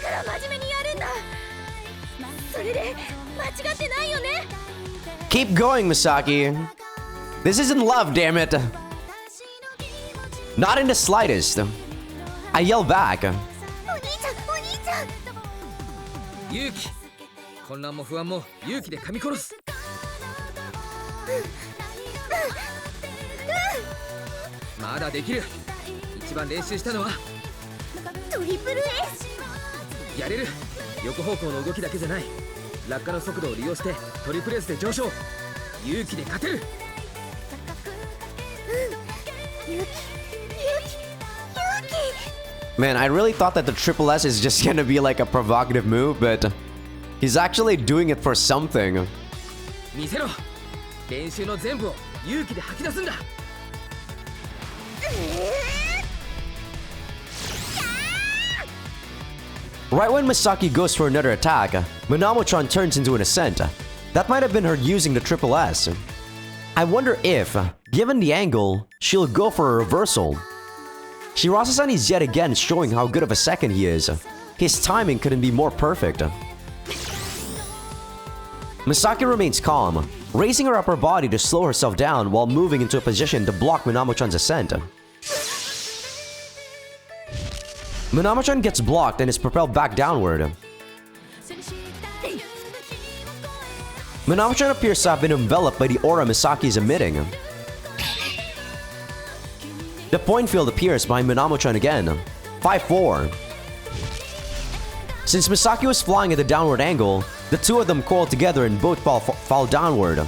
ら真面目にやるんだ。それで間違ってないよね。Keep going, Misaki. This isn't love, damn it. Not in the slightest. I yell back. お兄ちゃん、お兄ちゃん。勇気。混乱も不安も勇気で噛み殺す。まだできる。一番練習したのはトリプル S。やれる。横方向の動きだけじゃない。落下の速度を利用してトリプル S で上昇。勇気で勝てる。勇気。Man, I really thought that the triple S is just gonna be like a provocative move, but he's actually doing it for something. 見せろ。練習の全部を勇気で吐き出すんだ。Right when Misaki goes for another attack, Minamo-chan turns into an ascent. That might have been her using the triple S. I wonder if, given the angle, she'll go for a reversal. Shirase-san is yet again showing how good of a second he is. His timing couldn't be more perfect. Misaki remains calm, raising her upper body to slow herself down while moving into a position to block Minamo-chan's ascent. Minamo-chan gets blocked and is propelled back downward. Minamo-chan appears to have been enveloped by the aura Misaki is emitting. The point field appears behind Minamo-chan again. 5-4. Since Misaki was flying at a downward angle, the two of them coil together and both fall downward.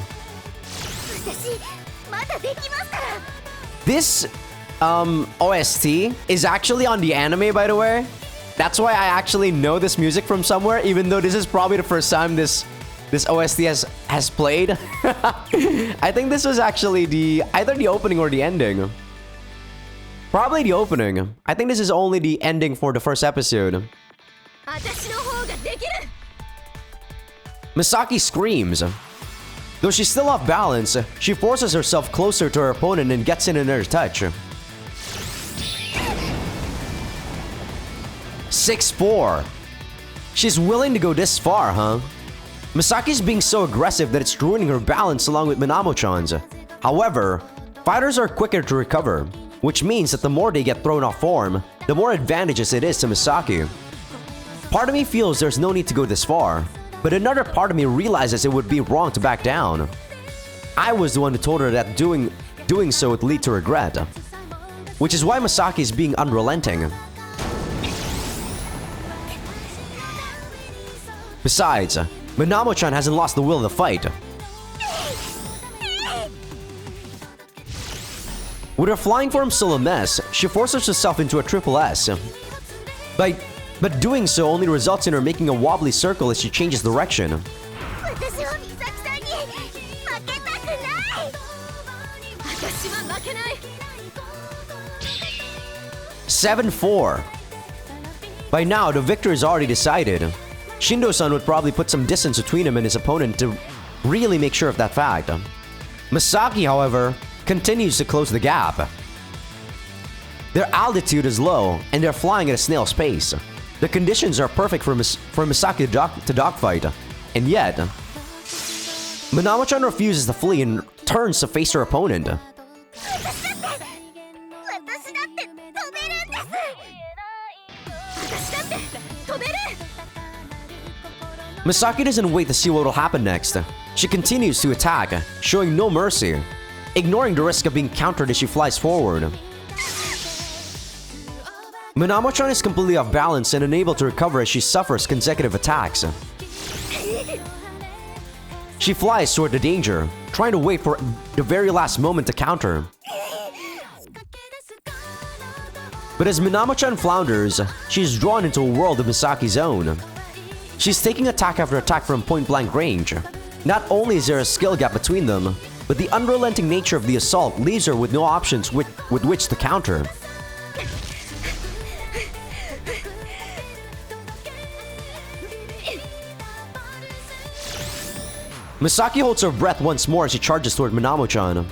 This OST is actually on the anime, by the way. That's why I actually know this music from somewhere, even though this is probably the first time this OST has played. I think this was actually either the opening or the ending. Probably the opening. I think this is only the ending for the first episode. Misaki screams. Though she's still off balance, she forces herself closer to her opponent and gets in another touch. 6-4. She's willing to go this far, huh? Misaki's being so aggressive that it's ruining her balance along with Minamo-chan's. However, fighters are quicker to recover, which means that the more they get thrown off form, the more advantageous it is to Misaki. Part of me feels there's no need to go this far, but another part of me realizes it would be wrong to back down. I was the one who told her that doing so would lead to regret, which is why Misaki is being unrelenting. Besides, Minamo-chan hasn't lost the will of the fight. With her flying form still a mess, she forces herself into a triple S. But doing so only results in her making a wobbly circle as she changes direction. 7-4. By now, the victor is already decided. Shindo-san would probably put some distance between him and his opponent to really make sure of that fact. Misaki, however, continues to close the gap. Their altitude is low, and they're flying at a snail's pace. The conditions are perfect for Misaki to dogfight, and yet, Minamo-chan refuses to flee and turns to face her opponent. Misaki doesn't wait to see what will happen next. She continues to attack, showing no mercy, ignoring the risk of being countered as she flies forward. Minamo-chan is completely off balance and unable to recover as she suffers consecutive attacks. She flies toward the danger, trying to wait for the very last moment to counter. But as Minamo-chan flounders, she is drawn into a world of Misaki's own. She's taking attack after attack from point-blank range. Not only is there a skill gap between them, but the unrelenting nature of the assault leaves her with no options with which to counter. Misaki holds her breath once more as she charges toward Minamo-chan.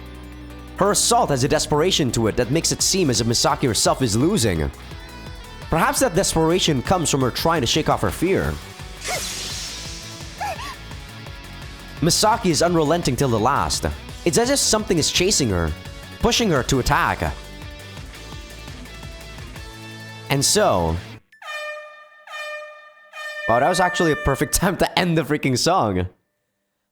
Her assault has a desperation to it that makes it seem as if Misaki herself is losing. Perhaps that desperation comes from her trying to shake off her fear. Misaki is unrelenting till the last. It's as if something is chasing her, pushing her to attack. And so... Wow, that was actually a perfect time to end the freaking song.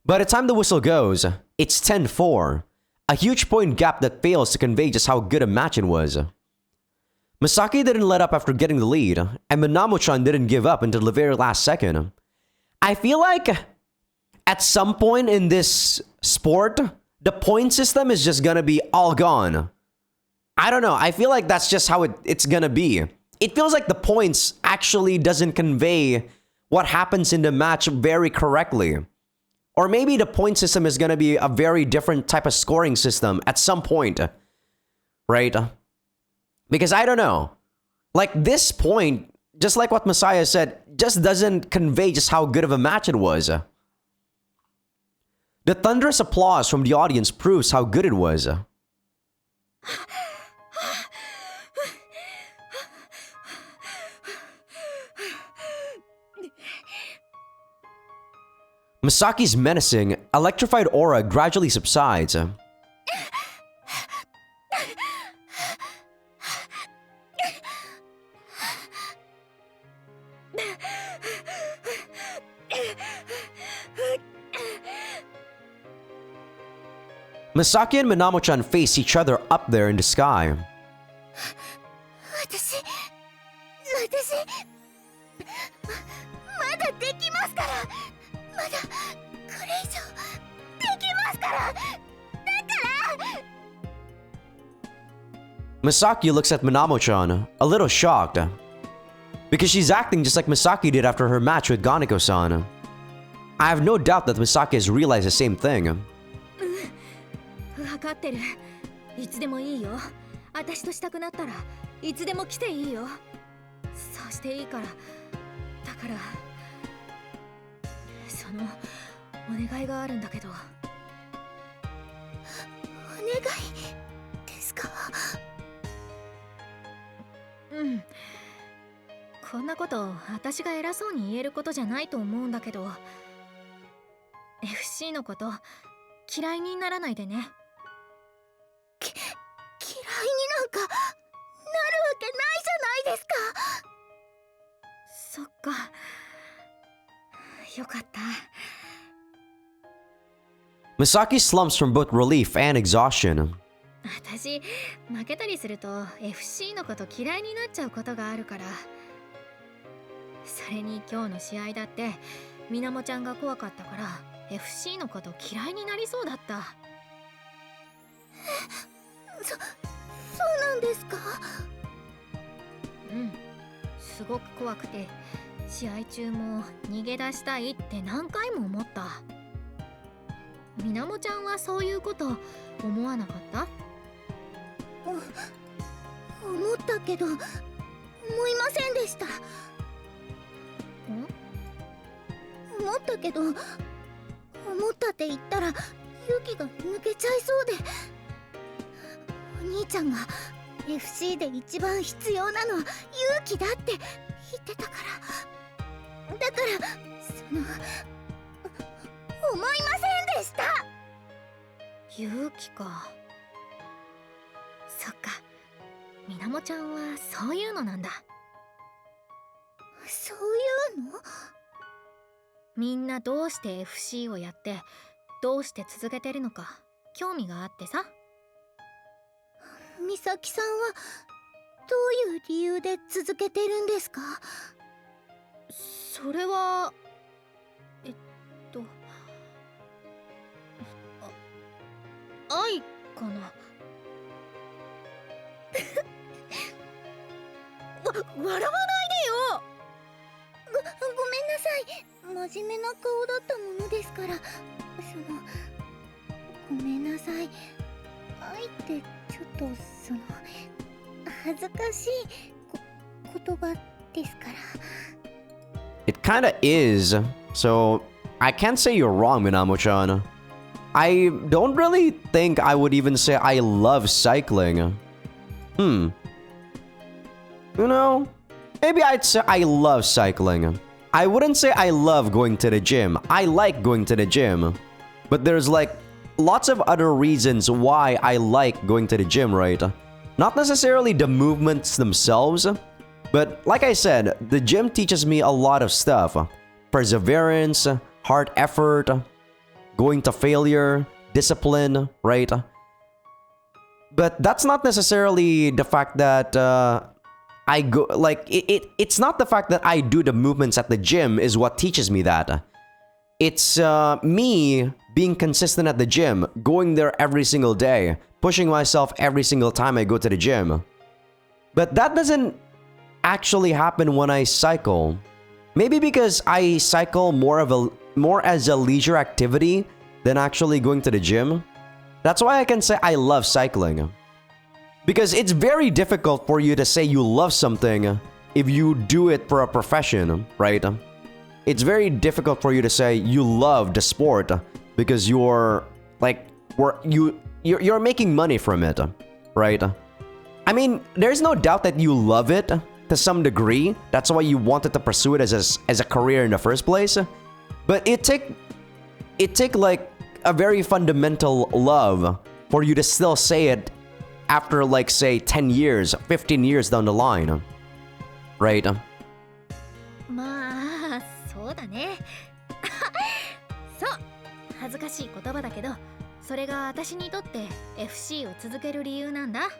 By the time the whistle goes, it's 10-4. A huge point gap that fails to convey just how good a match it was. Misaki didn't let up after getting the lead, and Minamo-chan didn't give up until the very last second. I feel like at some point in this sport, the point system is just gonna be all gone. I don't know, I feel like that's just how it's gonna be. It feels like the points actually doesn't convey what happens in the match very correctly. Or maybe the point system is gonna be a very different type of scoring system at some point. Right? Because I don't know. Like this point, just like what Masaya said, just doesn't convey just how good of a match it was. The thunderous applause from the audience proves how good it was. Misaki's menacing, electrified aura gradually subsides. Misaki and Minamo-chan face each other up there in the sky. 私まだできますから。まだこれ以上できますから。だから。 Misaki looks at Minamo-chan, a little shocked, because she's acting just like Misaki did after her match with Ganeko-san. I have no doubt that Misaki has realized the same thing. 分かってる。いつでもいいよ。私としたくなったらいつでも来ていいよ。そうしていいから。だからそのお願いがあるんだけど。お願いですか？うん。こんなこと私が偉そうに言えることじゃないと思うんだけど、 FC のこと嫌いにならないでね。嫌いになんかなるわけないじゃないですか。そっか、よかった。 Misaki slumps from both relief and exhaustion. 私負けたりすると FC のこと嫌いになっちゃうことがあるから。それに今日の試合だってみなもちゃんが怖かったから FC のこと嫌いになりそうだった。そうなんですか？うん、すごく怖くて試合中も逃げ出したいって何回も思った。みなもちゃんはそういうこと思わなかった？思ったけど思いませんでした。思ったけど、思ったって言ったら勇気が抜けちゃいそうで。お兄ちゃんが FC で一番必要なのは勇気だって言ってたから。だから思いませんでした。勇気か。そっか、みなもちゃんはそういうのなんだ。そういうの？みんなどうして FC をやってどうして続けてるのか興味があってさ。美咲さんはどういう理由で続けてるんですか？それは愛かな。笑わないでよ。ごめんなさい。真面目な顔だったものですから。ごめんなさい。愛ってちょっと恥ずかしい言葉ですから。 It kinda is, so I can't say you're wrong, Minamo-chan. I don't really think I would even say I love cycling. You know, maybe I'd say I love cycling. I wouldn't say I love going to the gym. I like going to the gym. But there's like lots of other reasons why I like going to the gym, right? Not necessarily the movements themselves, but like I said, the gym teaches me a lot of stuff. Perseverance, hard effort, going to failure, discipline, right? But that's not necessarily the fact that I go, like, it's not the fact that I do the movements at the gym is what teaches me that. It's me being consistent at the gym, going there every single day, pushing myself every single time I go to the gym. But that doesn't actually happen when I cycle. Maybe because I cycle more as a leisure activity than actually going to the gym. That's why I can say I love cycling. Because it's very difficult for you to say you love something if you do it for a profession, right? It's very difficult for you to say you love the sport because you're making money from it, right? I mean, there's no doubt that you love it to some degree. That's why you wanted to pursue it as a career in the first place. But it it take like a very fundamental love for you to still say it after like say 10 years, 15 years down the line. Right? まあそうだねそう恥ずかしい言葉だけどそれが私にとって FC を続ける理由なんだ。だか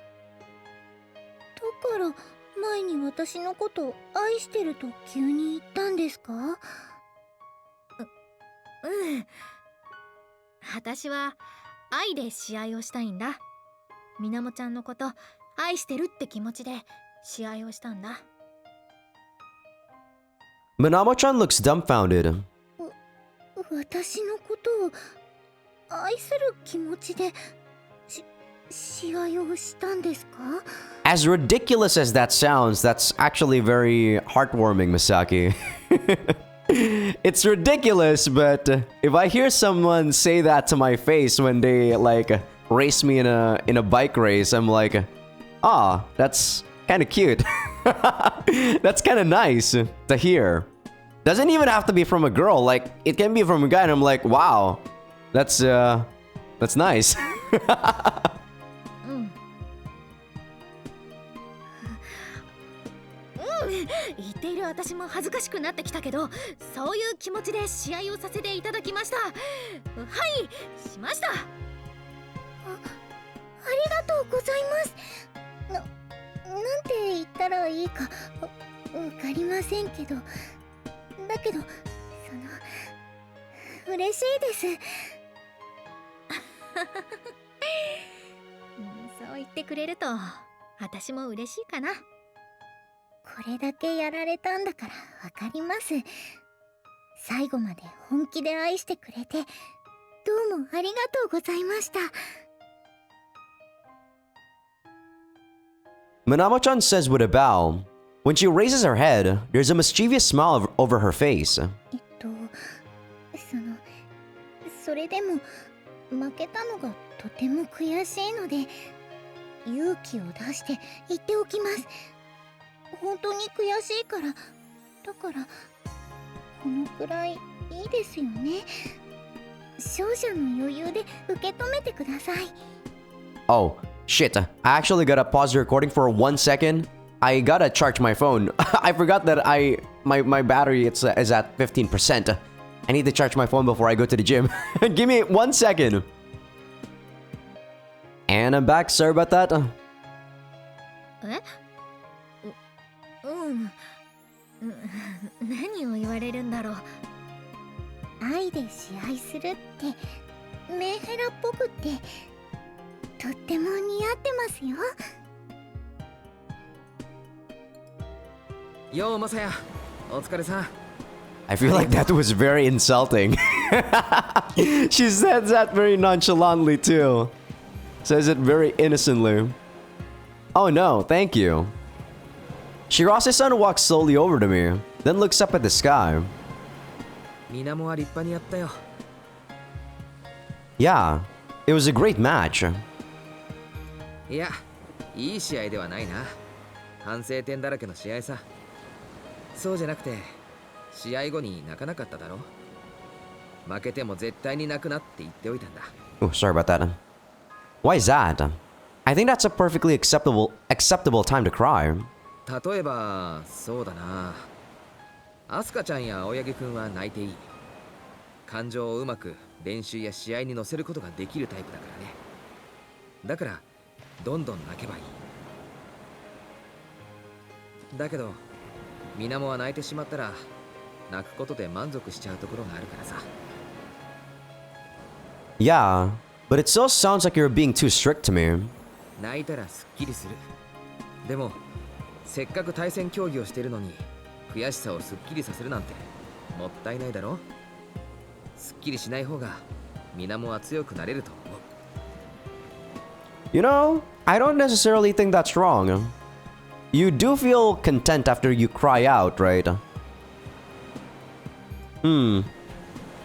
ら前に私のことを愛してると急に言ったんですか？私は愛で試合をしたいんだ。みなもちゃんのこと愛してるって気持ちで試合をしたんだ。Minamo-chan looks dumbfounded. 私のことを愛する気持ちで試合をしたんですか？ As ridiculous as that sounds, that's actually very heartwarming, Misaki. It's ridiculous, but if I hear someone say that to my face when they like race me in a bike race, I'm like, ah, that's kind of cute. That's kind of nice to hear. Doesn't even have to be from a girl. Like it can be from a guy, and I'm like, wow, that's nice. 言っている私も恥ずかしくなってきたけど、そういう気持ちで試合をさせていただきました。はい、しました。ありがとうございます。なんて言ったらいいかわかりませんけど、だけど嬉しいです。そう言ってくれると私も嬉しいかな。これだけやられたんだからわかります。最後まで本気で愛してくれてどうもありがとうございました。 Minamo-chan says with a bow. When she raises her head, there's a mischievous smile over her face. それでも負けたのがとても悔しいので勇気を出して言っておきます。本当に悔しいから、だからこのくらいいいですよね。勝者の余裕で受け止めてください。 Oh, shit. I actually gotta pause the recording for 1 second. I gotta charge my phone. I forgot that my battery is at 15%. I need to charge my phone before I go to the gym. Give me 1 second. And I'm back. Sorry about that. 何を言われるんだろう。愛で試合するってメンヘラっぽくってとっても似合ってますよ。ようマサヤ、お疲れさん。 I feel like that was very insulting. She said that very nonchalantly too. Says it very innocently. Oh no, thank you. Shirase-san walks slowly over to me, then looks up at the sky. みなもは立派にやったよ。 Yeah, it was a great match. いや、いい試合ではないな。反省点だらけの試合さ。そうじゃなくて、試合後に泣かなかっただろ。負けても絶対に泣くなって言っておいたんだ。 Oh, sorry about that. Why is that? I think that's a perfectly acceptable time to cry. 例えば、そうだな。アスカちゃんや青柳くんは泣いていい。感情をうまく練習や試合に乗せることができるタイプだからね。だから、どんどん泣けばいい。だけど、みなもは泣いてしまったら、泣くことで満足しちゃうところがあるからさ。Yeah, but it still sounds like you're being too strict to me. 泣いたらすっきりする。でも、せっかく対戦競技をしてるのに悔しさをすっきりさせるなんてもったいないだろ。すっきりしない方がみなもは強くなれると思う。 You know, I don't necessarily think that's wrong. You do feel content after you cry out, right?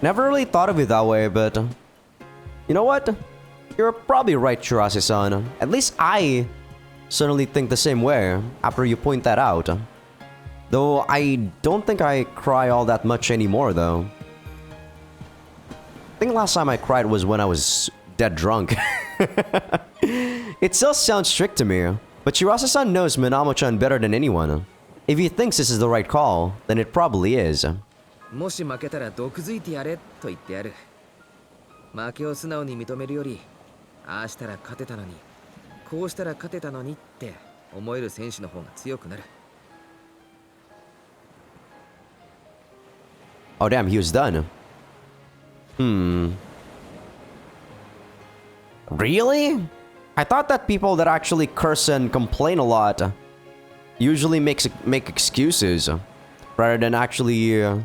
Never really thought of it that way, but you know what? You're probably right, Shirase-san. At least I certainly think the same way after you point that out. Though I don't think I cry all that much anymore, though. think last time I cried was when I was dead drunk. It still sounds strict to me, but Shirase-san knows Minamo-chan better than anyone. If he thinks this is the right call, then it probably is. もし負けたら毒づいてやれと言ってやる。負けを素直に認めるより、ああしたら勝てたのに、こうしたら勝てたのにって思える選手の方が強くなる。Oh damn, he was done. Really? I thought that people that actually curse and complain a lot usually make excuses rather than actually,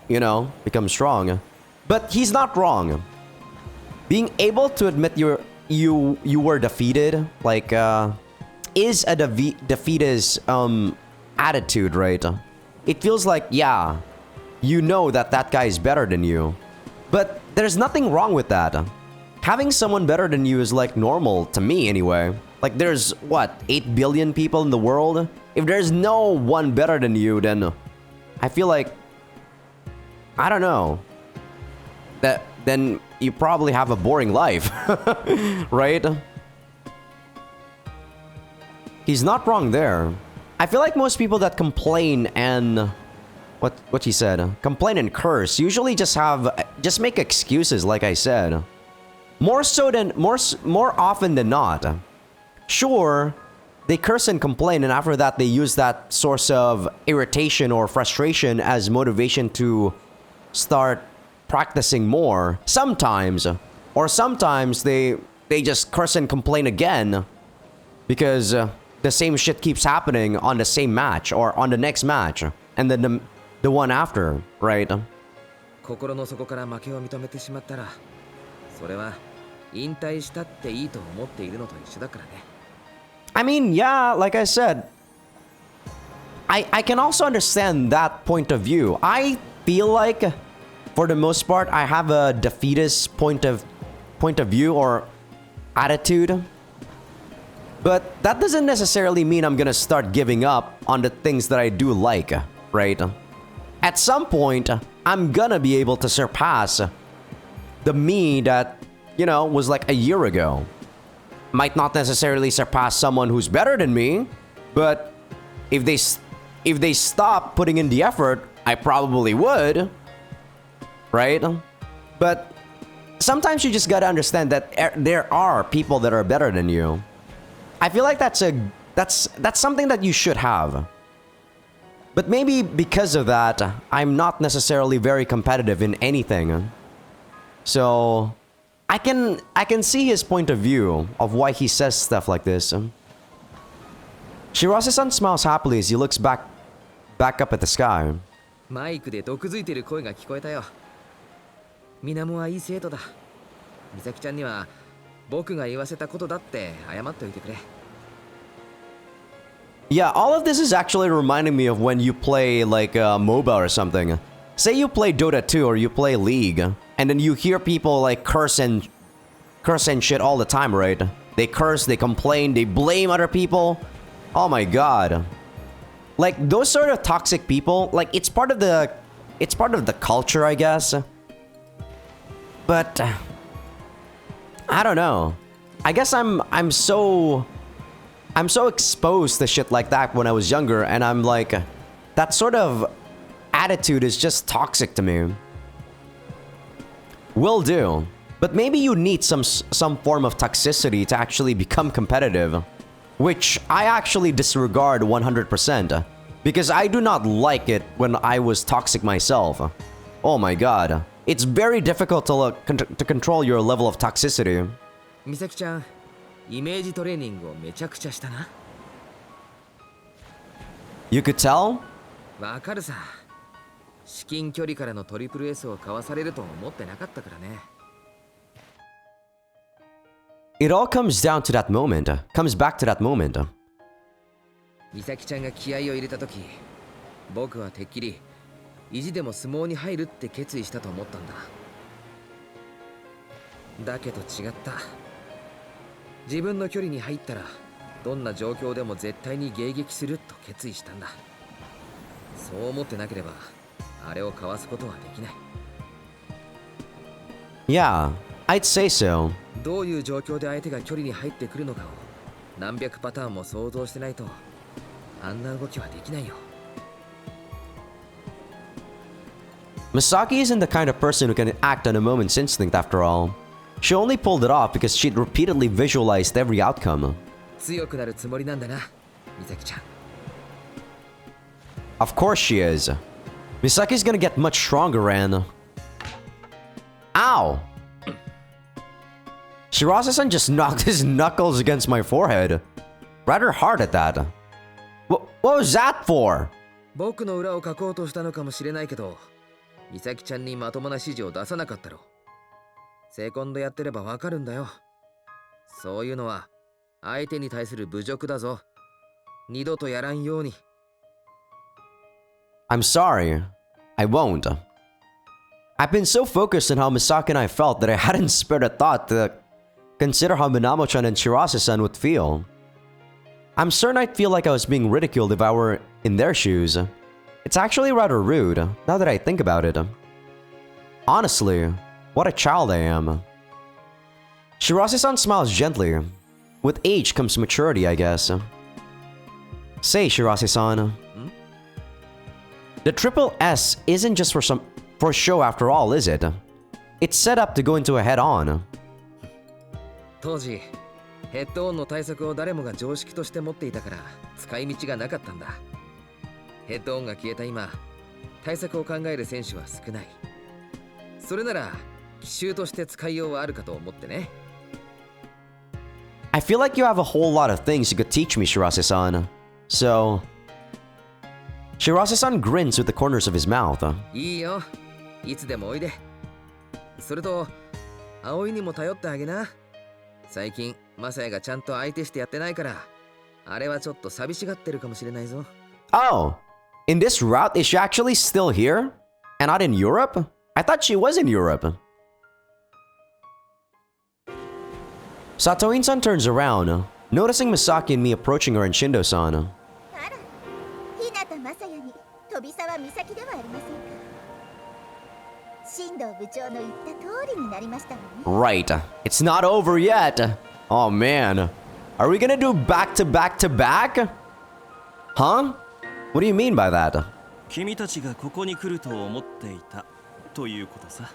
become strong. But he's not wrong. Being able to admit you were defeated, like, is a defeatist attitude, right? It feels like, yeah, you know that guy is better than you. But there's nothing wrong with that. Having someone better than you is like normal to me anyway. Like there's what, 8 billion people in the world? If there's no one better than you, then I feel like, I don't know, then you probably have a boring life. Right? He's not wrong there. I feel like most people that complain and what he said, complain and curse usually just make excuses, like I said. More often than not. Sure, they curse and complain, and after that they use that source of irritation or frustration as motivation to start practicing more. Sometimes. Or sometimes they just curse and complain again because the same shit keeps happening on the same match or on the next match and then the one after, right? 心の底から負けを認めてしまったら、それは引退したっていいと思っているのと一緒だからね。I mean, yeah, like I said, I can also understand that point of view. I feel like, for the most part, I have a defeatist point of view or attitude. But that doesn't necessarily mean I'm gonna start giving up on the things that I do like, right? At some point, I'm gonna be able to surpass the me that, was like a year ago. Might not necessarily surpass someone who's better than me, but if they stop putting in the effort, I probably would, right? But sometimes you just gotta understand that there are people that are better than you. I feel like that's something that you should have. But maybe because of that, I'm not necessarily very competitive in anything. So I can see his point of view of why he says stuff like this. Shirase-san smiles happily as he looks back up at the sky. マイクで毒づいてる声が聞こえたよ。みなもはいい生徒だ。美咲ちゃんには僕が言わせたことだって謝っておいてくれ。Yeah, all of this is actually reminding me of when you play like MOBA or something. Say you play Dota 2 or you play League, and then you hear people like curse and shit all the time, right? They curse, they complain, they blame other people. Oh my god. Like those sort of toxic people, like it's part of the culture, I guess. But I don't know. I guess I'm so exposed to shit like that when I was younger, and I'm like, that sort of attitude is just toxic to me. Will do. But maybe you need some form of toxicity to actually become competitive. Which I actually disregard 100%. Because I do not like it when I was toxic myself. Oh my god. It's very difficult to control your level of toxicity. 美咲ちゃん、イメージトレーニングをめちゃくちゃしたな。You could tell? わかるさ。至近距離からのトリプル S をかわされると思ってなかったからね。It all comes down to that moment. Comes back to that moment. 美咲ちゃんが気合を入れた時、僕はてっきり意地でも相撲に入るって決意したと思ったんだ。だけど違った。自分の距離に入ったらどんな状況でも絶対に迎撃すると決意したんだ。そう思ってなければあれをかわすことはできない。Yeah, I'd say so. どういう状況で相手が距離に入ってくるのかを何百パターンも想像してないとあんな動きはできないよ。 Misaki isn't the kind of person who can act on a moment's instinct after all. She only pulled it off because she'd repeatedly visualized every outcome. 強くなるつもりなんだな、美咲ちゃん。 Of course she is. Misaki's gonna get much stronger and... Ow! Shirase-san just knocked his knuckles against my forehead. Rather hard at that. What was that for? 僕の裏をかこうとしたのかもしれないけど、美咲ちゃんにまともな指示を出さなかったろ。セコンドやってればわかるんだよ。そういうのは相手に対する侮辱だぞ。二度とやらんように。 I'm sorry. I won't. I've been so focused on how Misaki and I felt that I hadn't spared a thought to consider how Minamo-chan and Shirase-san would feel. I'm certain I'd feel like I was being ridiculed if I were in their shoes. It's actually rather rude, now that I think about it. Honestly, what a child I am. Shirase-san smiles gently. With age comes maturity, I guess. Say, Shirase-san. The triple S isn't just for show after all, is it? It's set up to go into a head-on. 当時、ヘッドオンの対策を誰もが常識として持っていたから使い道がなかったんだ。ヘッドオンが消えた今、対策を考える選手は少ない。それなら奇襲として使いようはあるかと思ってね。I feel like you have a whole lot of things you could teach me, Shirase-san. So... Shirase-san grins with the corners of his mouth. いいよ、いつでもおいで。それと、葵にも頼ってあげな。最近、マサヤがちゃんと相手してやってないから、あれはちょっと寂しがってるかもしれないぞ。Oh! In this route, is she actually still here? And not in Europe? I thought she was in Europe. Satoin-san turns around, noticing Misaki and me approaching her and Shindo-san. Right. It's not over yet. Oh man. Are we gonna do back to back to back? Huh? What do you mean by that? 君たちがここに来ると思っていたということさ。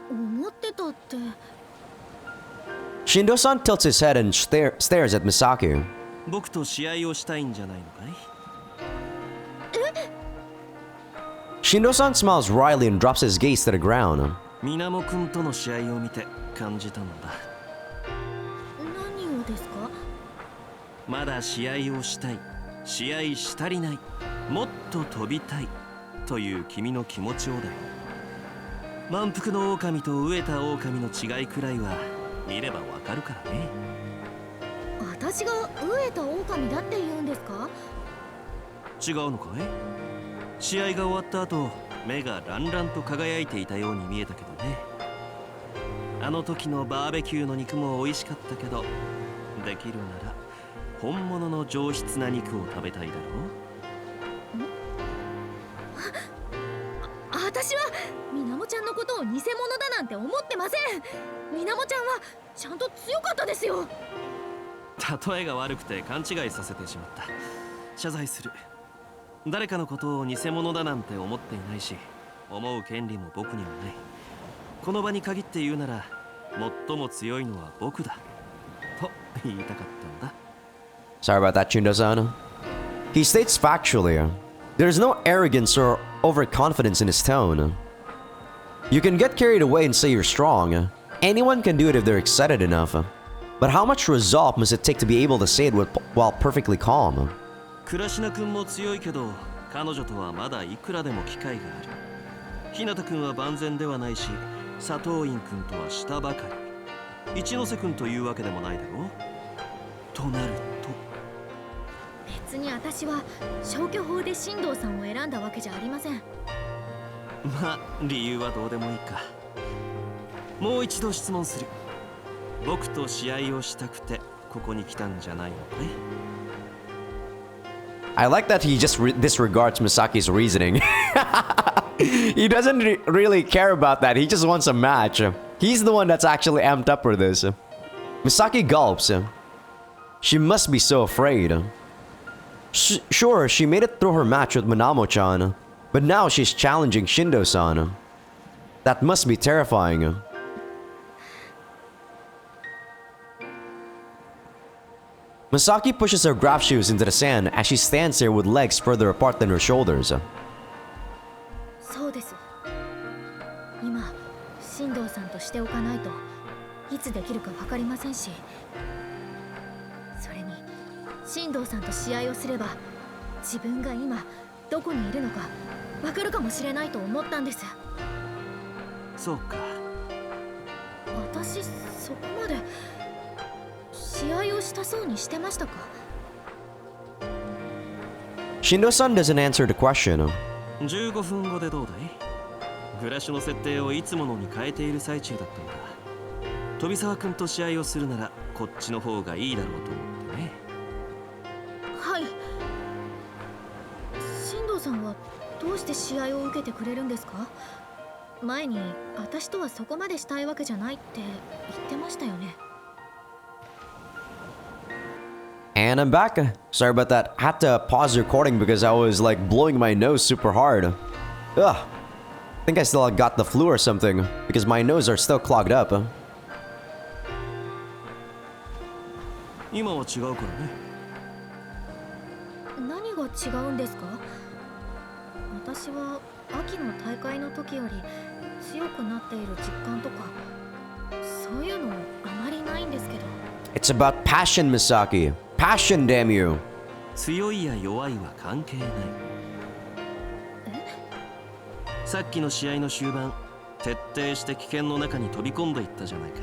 思ってたって。Shindo-san tilts his head and stares at Misaki. 僕と試合をしたいんじゃないのかい？ Shindo-san smiles wryly and drops his gaze to the ground. みなもくんとの試合を見て感じたのだ。何をですか？まだ試合をしたい、試合したりない、もっと飛びたいという君の気持ちをだよ。満腹の狼と飢えた狼の違いくらいは見ればわかるからね。私が飢えた狼だって言うんですか？違うのかい？試合が終わった後、目がランランと輝いていたように見えたけどね。あの時のバーベキューの肉も美味しかったけど、できるなら本物の上質な肉を食べたいだろう。私はみなもちゃんのことを偽物だなんて思ってません。みなもちゃんはちゃんと強かったですよ。例えが悪くて勘違いさせてしまった。謝罪する。誰かのことを偽物だなんて思っていないし、思う権利も僕にはない。この場に限って言うなら、最も強いのは僕だと言いたかったんだ。 Sorry about that, Shindo-san. He states factually, there's no arrogance or overconfidence in his tone. You can get carried away and say you're strong. Anyone can do it if they're excited enough. But how much resolve must it take to be able to say it while perfectly calm? 倉科君も強いけど、彼女とはまだいくらでも機会がある。日向君は万全ではないし、佐藤院君とは下ばかり。一ノ瀬君というわけでもないだろう。となると、別に私は消去法で進藤さんを選んだわけじゃありません。まあ理由はどうでもいいか。もう一度質問する。僕と試合をしたくてここに来たんじゃないのかい？ I like that he just disregards Misaki's reasoning. He doesn't really care about that. He just wants a match. He's the one that's actually amped up for this. Misaki gulps. She must be so afraid. Sure, she made it through her match with Manamo-chan, but now she's challenging Shindo-san. That must be terrifying. Misaki pushes her graph shoes into the sand as she stands there with legs further apart than her shoulders. そうです。今、進藤さんとしておかないといつできるか分かりませんし、それに進藤さんと試合をすれば自分が今どこにいるのか分かるかもしれないと思ったんです。そうか。私そこまで試合をしたそうにしてましたか？ Shindo-san doesn't answer the question. 15分後でどうだい？グラシュの設定をいつものに変えている最中だったんだ。飛沢君と試合をするならこっちの方がいいだろうと思ってね。はい。進藤さんはどうして試合を受けてくれるんですか？前に私とはそこまでしたいわけじゃないって言ってましたよね。And I'm back. Sorry about that. Had to pause the recording because I was like blowing my nose super hard. Ugh. I think I still got the flu or something because my nose are still clogged up. 今は違うからね。何が違うんですか？私は秋の大会の時より強くなっている実感とかそういうのあまりないんですけど。It's about passion, Misaki. Passion, damn you. 強いや弱いは関係ない。さっきの試合の終盤、徹底して危険の中に飛び込んでいったじゃないか。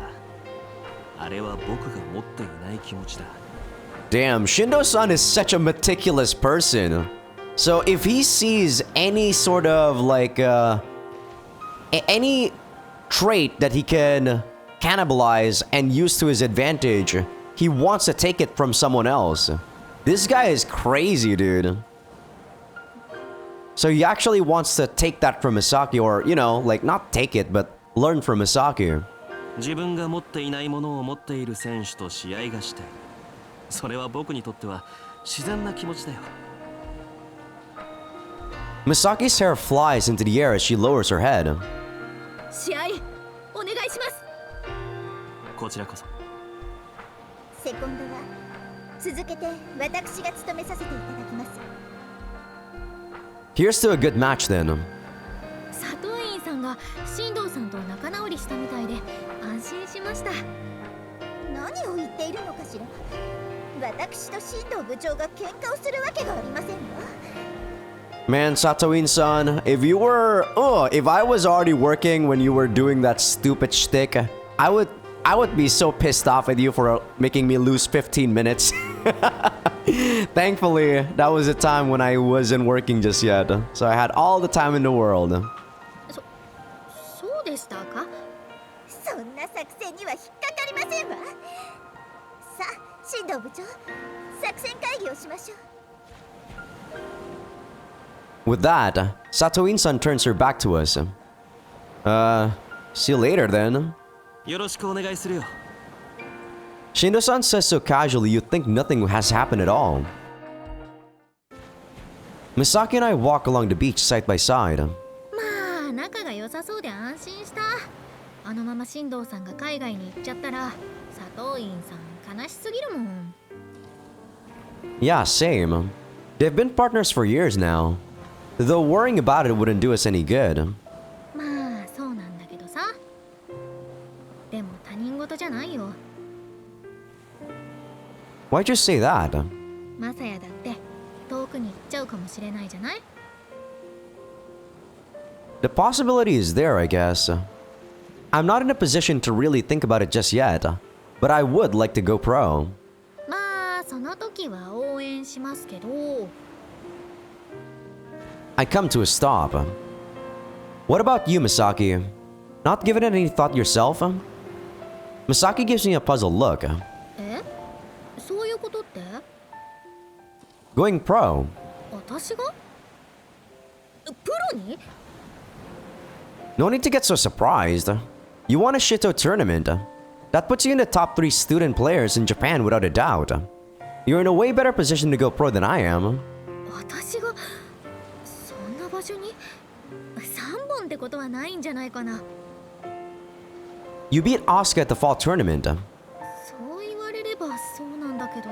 あれは僕が持っていない気持ちだ。Damn, Shindo-san is such a meticulous person. So if he sees any sort of like any trait that he can cannibalize and use to his advantage, he wants to take it from someone else. This guy is crazy, dude. So he actually wants to take that from Misaki, or, you know, like not take it, but learn from Misaki. 自分が持っていないものを持っている選手と試合がしたい。それは僕にとっては自然な気持ちだよ。Misaki's hair flies into the air as she lowers her head. 試合お願いします。こちらこそ。セコンドは続けて私が務めさせていただきます。 Here's to a good match then. 佐藤院さんが進藤さんと仲直りしたみたいで安心しました。何を言っているのかしら。私と進藤部長が喧嘩をするわけがありませんわ。 Man, Satoin-san, if I was already working when you were doing that stupid shtick, I would be so pissed off at you for making me lose 15 minutes. Thankfully, that was a time when I wasn't working just yet, so I had all the time in the world. そうでしたか？そんな作戦には引っかかりませんわ。さあ、進藤部長、作戦会議をしましょう。 With that, Satoin-san turns her back to us. See you later then. よろしくお願いするよ。Shindo-san says so casually you'd think nothing has happened at all. Misaki and I walk along the beach side by side. まあ仲が良さそうで安心した。あのまま進藤さんが海外に行っちゃったら佐藤院さん悲しすぎるもん。 Yeah, same. They've been partners for years now. Though worrying about it wouldn't do us any good. まあそうなんだけどさ。でも他人事じゃないよ。 Why'd you say that? マサヤだって遠くに行っちゃうかもしれないじゃない？ The possibility is there, I guess. I'm not in a position to really think about it just yet, but I would like to go pro. まあその時は応援しますけど。 I come to a stop. What about you, Misaki? Not given it any thought yourself? Misaki gives me a puzzled look. え？そういうことって？ Going pro. 私が？プロに？ No need to get so surprised. You won a Shito tournament. That puts you in the top 3 student players in Japan without a doubt. You're in a way better position to go pro than I am. 私がそんな場所に3本ってことはないんじゃないかな。 You beat Asuka at the fall tournament. そう言われればそうなんだけど。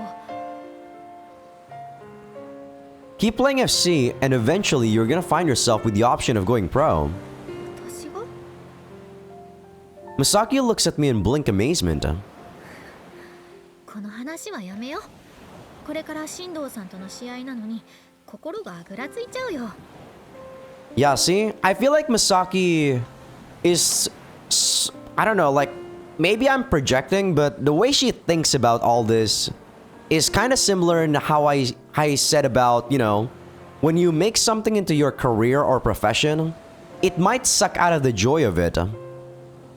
Keep playing FC and eventually you're gonna find yourself with the option of going pro. 私が Misaki looks at me in blank amazement. この話はやめよう。これから進藤さんとの試合なのに心がぐらついちゃうよ。 Yeah, see? I feel like Misaki is... I don't know, like... Maybe I'm projecting, but the way she thinks about all this is kind of similar in how I said about, you know, when you make something into your career or profession, it might suck out of the joy of it.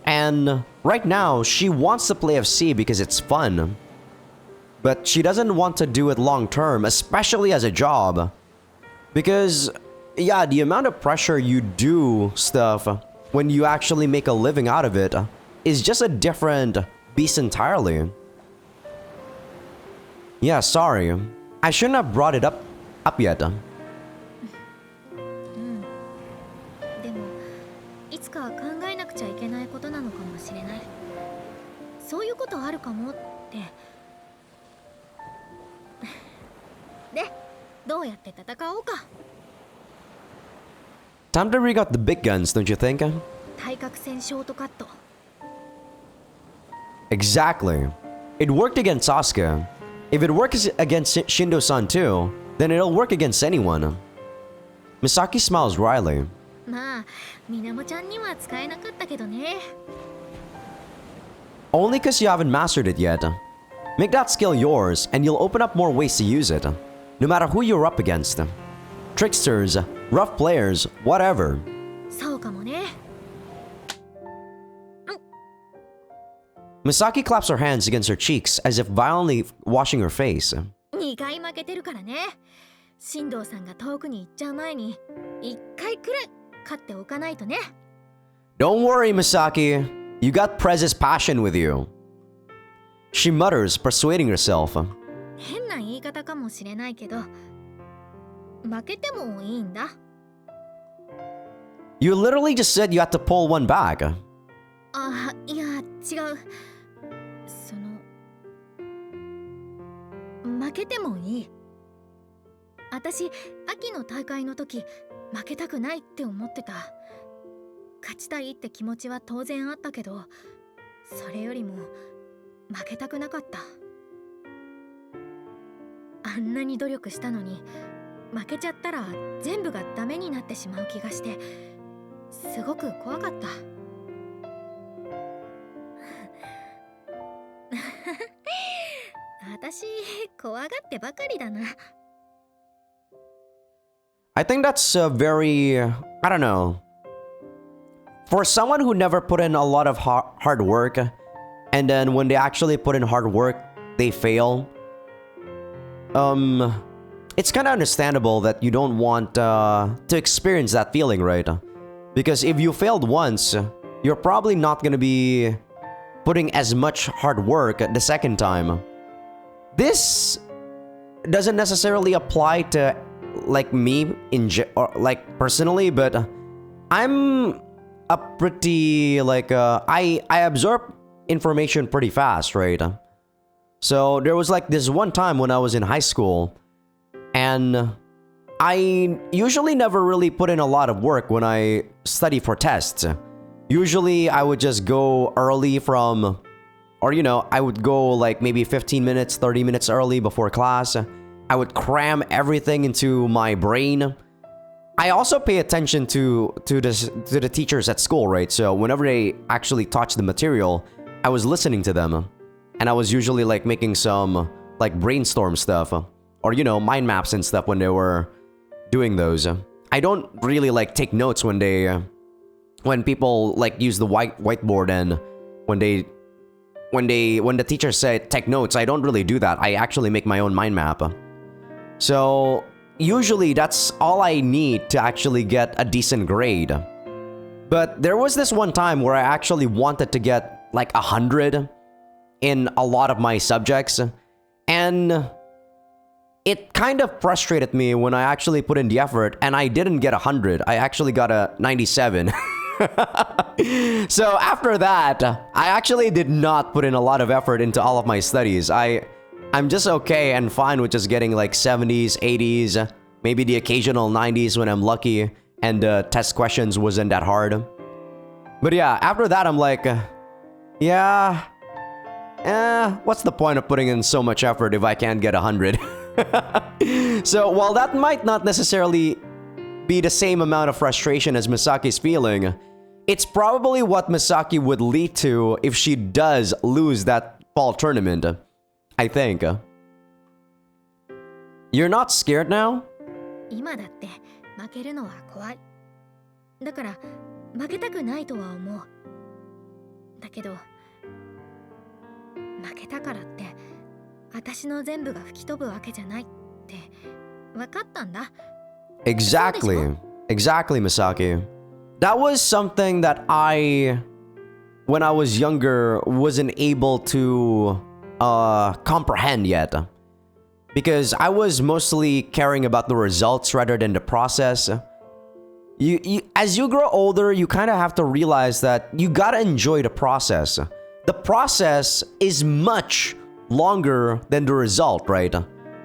And right now, she wants to play FC because it's fun. But she doesn't want to do it long term, especially as a job. Because, yeah, the amount of pressure you do stuff when you actually make a living out of it is just a different beast entirely. Yeah, sorry. I shouldn't have brought it up yet. でもいつか考えなくちゃいけないことなのかもしれない。そういうことあるかもって。で、どうやって戦おうか。 Time to rig out the big guns, don't you think? 対角線ショートカット。 Exactly. It worked against Asuka. If it works against Shindo-san too, then it'll work against anyone. Misaki smiles wryly. まあ、みなもちゃんには使えなかったけどね。 Only because you haven't mastered it yet. Make that skill yours, and you'll open up more ways to use it. No matter who you're up against. Tricksters, rough players, whatever. そうかもね。 Misaki claps her hands against her cheeks as if violently washing her face. 2回負けてるからね。進藤さんが遠くに行っちゃう前に1回くらい勝っておかないとね。 Don't worry, Misaki. You got Prez's passion with you. She mutters, persuading herself. 変な言い方かもしれないけど、負けてもいいんだ。 You literally just said you had to pull one back. あ、いや、違う。負けてもいい。私、秋の大会の時、負けたくないって思ってた。勝ちたいって気持ちは当然あったけど、それよりも負けたくなかった。あんなに努力したのに、負けちゃったら全部がダメになってしまう気がして、すごく怖かった。私、怖がってばかりだな。 I think that's very... I don't know. For someone who never put in a lot of hard work, and then when they actually put in hard work, they fail. It's kind of understandable that you don't want to experience that feeling, right? Because if you failed once, you're probably not going to be putting as much hard work the second time. This doesn't necessarily apply to like me or like personally, but I'm a pretty like I absorb information pretty fast, right? So there was like this one time when I was in high school, and I usually never really put in a lot of work when I study for tests. Usually I would just go early from, or you know, I would go like maybe 15 minutes, 30 minutes early before class. I would cram everything into my brain. I also pay attention to the teachers at school, right? So whenever they actually taught the material, I was listening to them. And I was usually like making some like brainstorm stuff, or you know, mind maps and stuff when they were doing those. I don't really like take notes when people like use the whiteboard, and when the teacher said take notes, I don't really do that. I actually make my own mind map. So usually that's all I need to actually get a decent grade. But there was this one time where I actually wanted to get like 100 in a lot of my subjects. And it kind of frustrated me when I actually put in the effort and I didn't get 100. I actually got a 97. So after that, I actually did not put in a lot of effort into all of my studies. I'm just okay and fine with just getting like 70s, 80s, maybe the occasional 90s when I'm lucky and test questions wasn't that hard. But yeah, after that I'm like, what's the point of putting in so much effort if I can't get 100? So while that might not necessarily be the same amount of frustration as Misaki's feeling, it's probably what Misaki would lead to if she does lose that fall tournament, I think. You're not scared now? 今だって負けるのは怖い。だから負けたくないとは思う。だけど負けたからって私の全部が吹き飛ぶわけじゃないって分かったんだ。Exactly, Misaki. That was something that when I was younger, wasn't able to comprehend yet. Because I was mostly caring about the results rather than the process. As you grow older, you kind of have to realize that you gotta enjoy the process. The process is much longer than the result, right?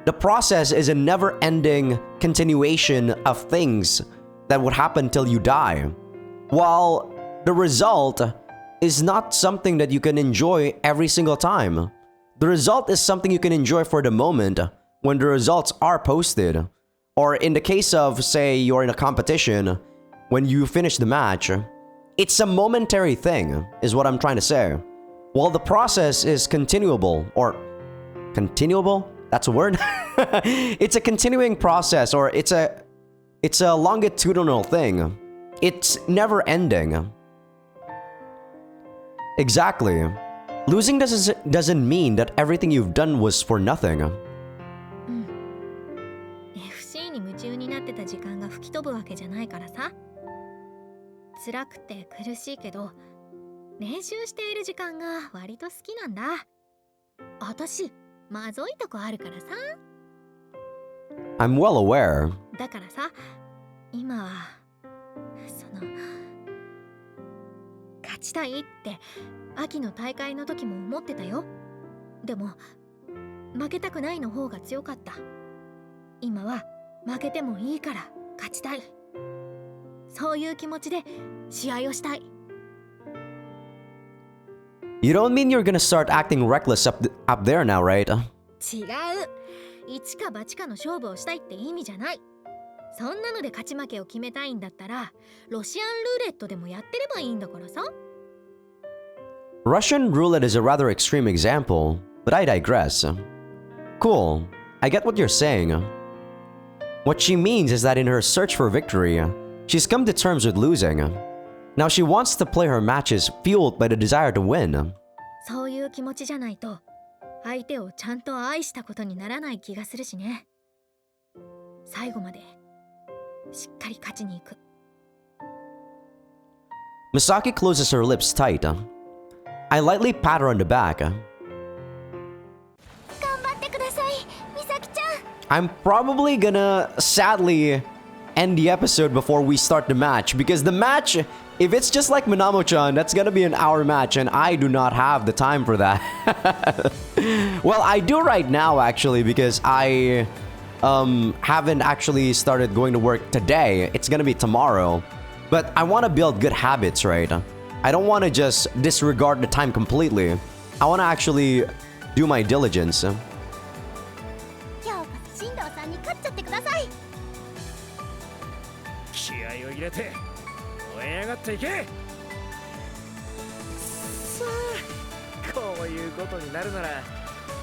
The process is a never-ending continuation of things that would happen till you die. While the result is not something that you can enjoy every single time. The result is something you can enjoy for the moment when the results are posted. Or in the case of, say, you're in a competition, when you finish the match, it's a momentary thing, is what I'm trying to say. While the process is continuable, or continuable? That's a word? It's a continuing process, or it's a longitudinal thing. It's never ending. Exactly. Losing doesn't mean that everything you've done was for nothing. FC に夢中になってた時間が吹き飛ぶわけじゃないからさ。辛くて苦しいけど、練習している時間が割と好きなんだ。私、まずいとこあるからさ。I'm well aware. だからさ、今は勝ちたいって秋の大会の時も思ってたよ。でも負けたくないの方が強かった。今は負けてもいいから勝ちたい。そういう気持ちで試合をしたい。You don't mean you're gonna start acting reckless up there now, right? 違う。一か八かの勝負をしたいって意味じゃない。そんなので勝ち負けを決めたいんだったら、ロシアンルーレットでもやってればいいんだからさ。Russian roulette is a rather extreme example, but I digress. Cool. I get what you're saying. What she means is that in her search for victory, she's come to terms with losing. Now she wants to play her matches fueled by the desire to win. そういう気持ちじゃないと、相手をちゃんと愛したことにならない気がするしね。最後までしっかり勝ちに行く。Misaki closes her lips tight. I lightly pat her on the back. 頑張ってください、美咲ちゃん。 I'm probably gonna sadly end the episode before we start the match, because the match, if it's just like Minamo-chan, that's gonna be an hour match and I do not have the time for that. Well, I do right now actually, because I haven't actually started going to work today. It's gonna be tomorrow. But I want to build good habits, right? I don't want to just disregard the time completely. I want to actually do my diligence. 今日こそ進藤さんに勝っちゃってください。気合を入れて燃え上がっていけ。さあ、こういうことになるなら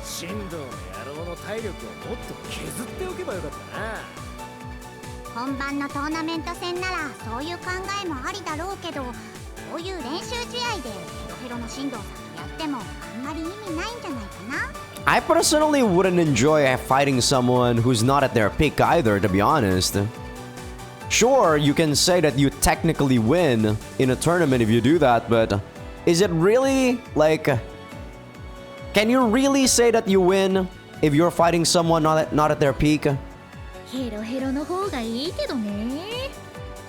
進藤の野郎の体力をもっと削っておけばよかったな。本番のトーナメント戦ならそういう考えもありだろうけど、こういう練習試合でヘロヘロの進藤さんとやってもあんまり意味ないんじゃないかな。I personally wouldn't enjoy fighting someone who's not at their peak either, to be honest. Sure, you can say that you technically win in a tournament if you do that, but is it really, like... Can you really say that you win if you're fighting someone not at their peak? ヘロヘロの方がいいけどね。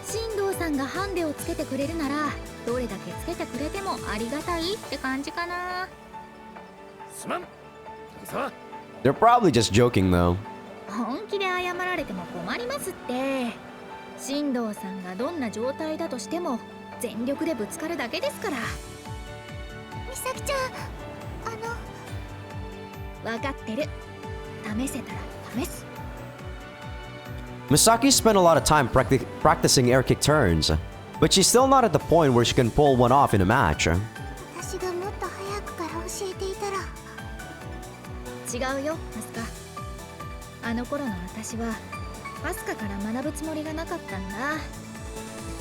進藤さんがハンデをつけてくれるなら、どれだけつけてくれてもありがたいって感じかな。すまん。さあ。 They're probably just joking though. 本気で謝られても困りますって。進藤さんがどんな状態だとしても全力でぶつかるだけですから。美咲ちゃん、分かってる。試せたら試す。 Misaki spent a lot of time practicing air kick turns, but she's still not at the point where she can pull one off in a match. 私がもっと早くから教えていたら。違うよ、アスカ。あの頃の私はアスカから学ぶつもりがなかったんだ。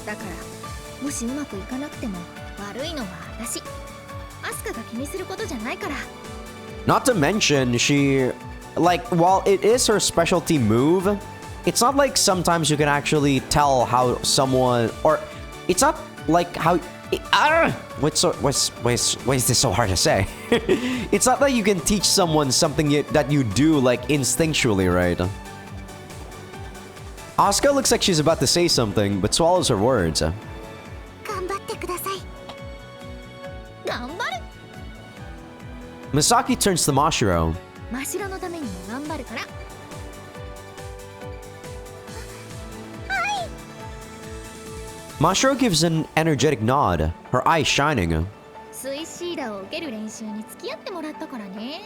だからもしうまくいかなくても悪いのは私。アスカが気にすることじゃないから。 Not to mention, while it is her specialty move, it's not like sometimes you can actually tell how someone, or it's not like how, why is this so hard to say? It's not like you can teach someone something that you do like instinctually, right? Asuka looks like she's about to say something, but swallows her words. 頑張ってください。頑張る。 Misaki turns to Mashiro. 真白のためにも頑張るから。 Mashiro gives an energetic nod, her eyes shining. スイシーダを受ける練習に付き合ってもらったからね。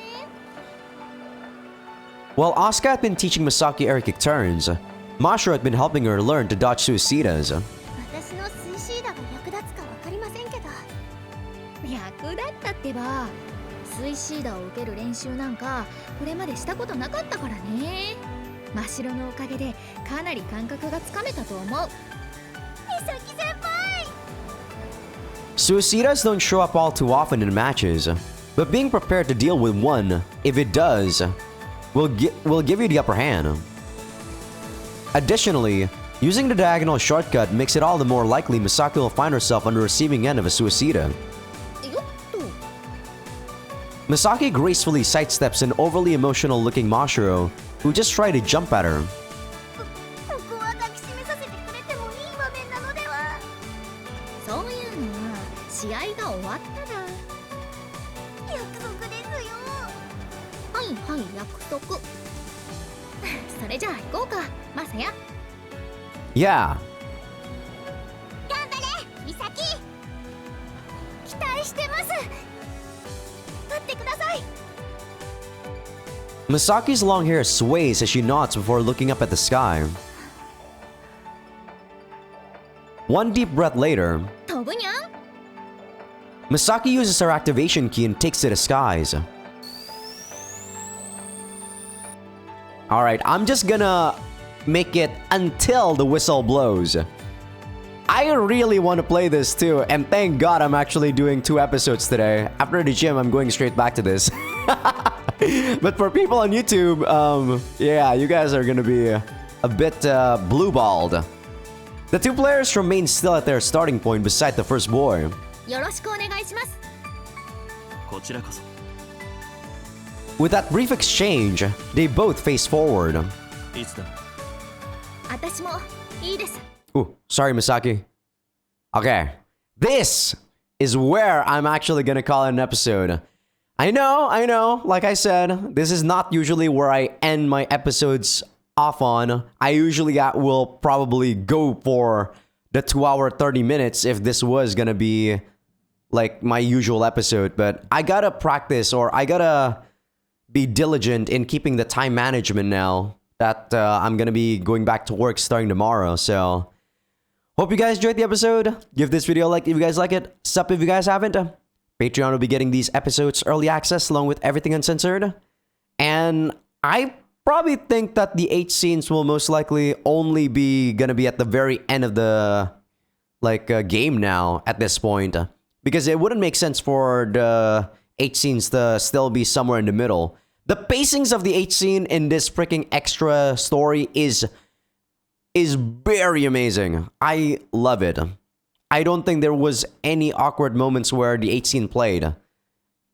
While Asuka had been teaching Misaki air kick turns, Mashiro had been helping her learn to dodge suicidas. 私のスイシーダが役立つかわかりませんけど。役立ったってば。スイシーダを受ける練習なんかこれまでしたことなかったからね。真っ白のおかげでかなり感覚がつかめたと思う。美咲先輩。 Suicidas don't show up all too often in matches, but being prepared to deal with one, if it does, will give you the upper hand. Additionally, using the diagonal shortcut makes it all the more likely Misaki will find herself on the receiving end of a suicida. よっと。 Misaki gracefully sidesteps an overly emotional-looking Mashiro, who just tried to jump at her. ここは抱きしめさせてくれてもいい場面なのでは。そういうのは試合が終わったら。約束ですよ。はいはい、約束。それじゃあ行こうか、マサヤ。 Yeah. 頑張れ、美咲。期待してます。待ってください。 Misaki's long hair sways as she nods before looking up at the sky. One deep breath later, 飛ぶにゃん。 Misaki uses her activation key and takes to the skies. Alright, I'm just gonna make it until the whistle blows. I really want to play this too, and thank God I'm actually doing 2 episodes today. After the gym, I'm going straight back to this. But for people on YouTube, yeah, you guys are gonna be a bit blue-balled. The 2 players remain still at their starting point beside the first boy. よろしくお願いします。こちらこそ。 With that brief exchange, they both face forward. いつだ。私もいいです。 Ooh, sorry, Misaki. Okay, this is where I'm actually gonna call it an episode. I know, like I said, this is not usually where I end my episodes off on. I usually will probably go for the 2-hour 30 minutes if this was gonna be like my usual episode, but I gotta practice, or I gotta be diligent in keeping the time management now that I'm gonna be going back to work starting tomorrow. So hope you guys enjoyed the episode. Give this video a like if you guys like it. Sub if you guys haven't. Patreon will be getting these episodes early access along with everything uncensored. And I probably think that the 8 scenes will most likely only be gonna be at the very end of the game now at this point, because it wouldn't make sense for the 8 scenes to still be somewhere in the middle. The pacings of the 8 scene in this freaking extra story is is very amazing. I love it. I don't think there was any awkward moments where the 8 scene played,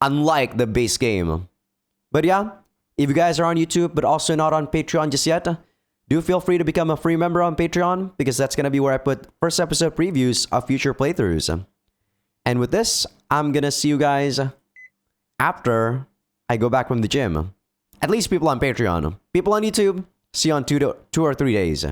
unlike the base game. But yeah, if you guys are on YouTube but also not on Patreon just yet, do feel free to become a free member on Patreon, because that's gonna be where I put first episode previews of future playthroughs. And with this, I'm gonna see you guys after I go back from the gym. At least people on Patreon. People on YouTube, see you on 2 or 3 days.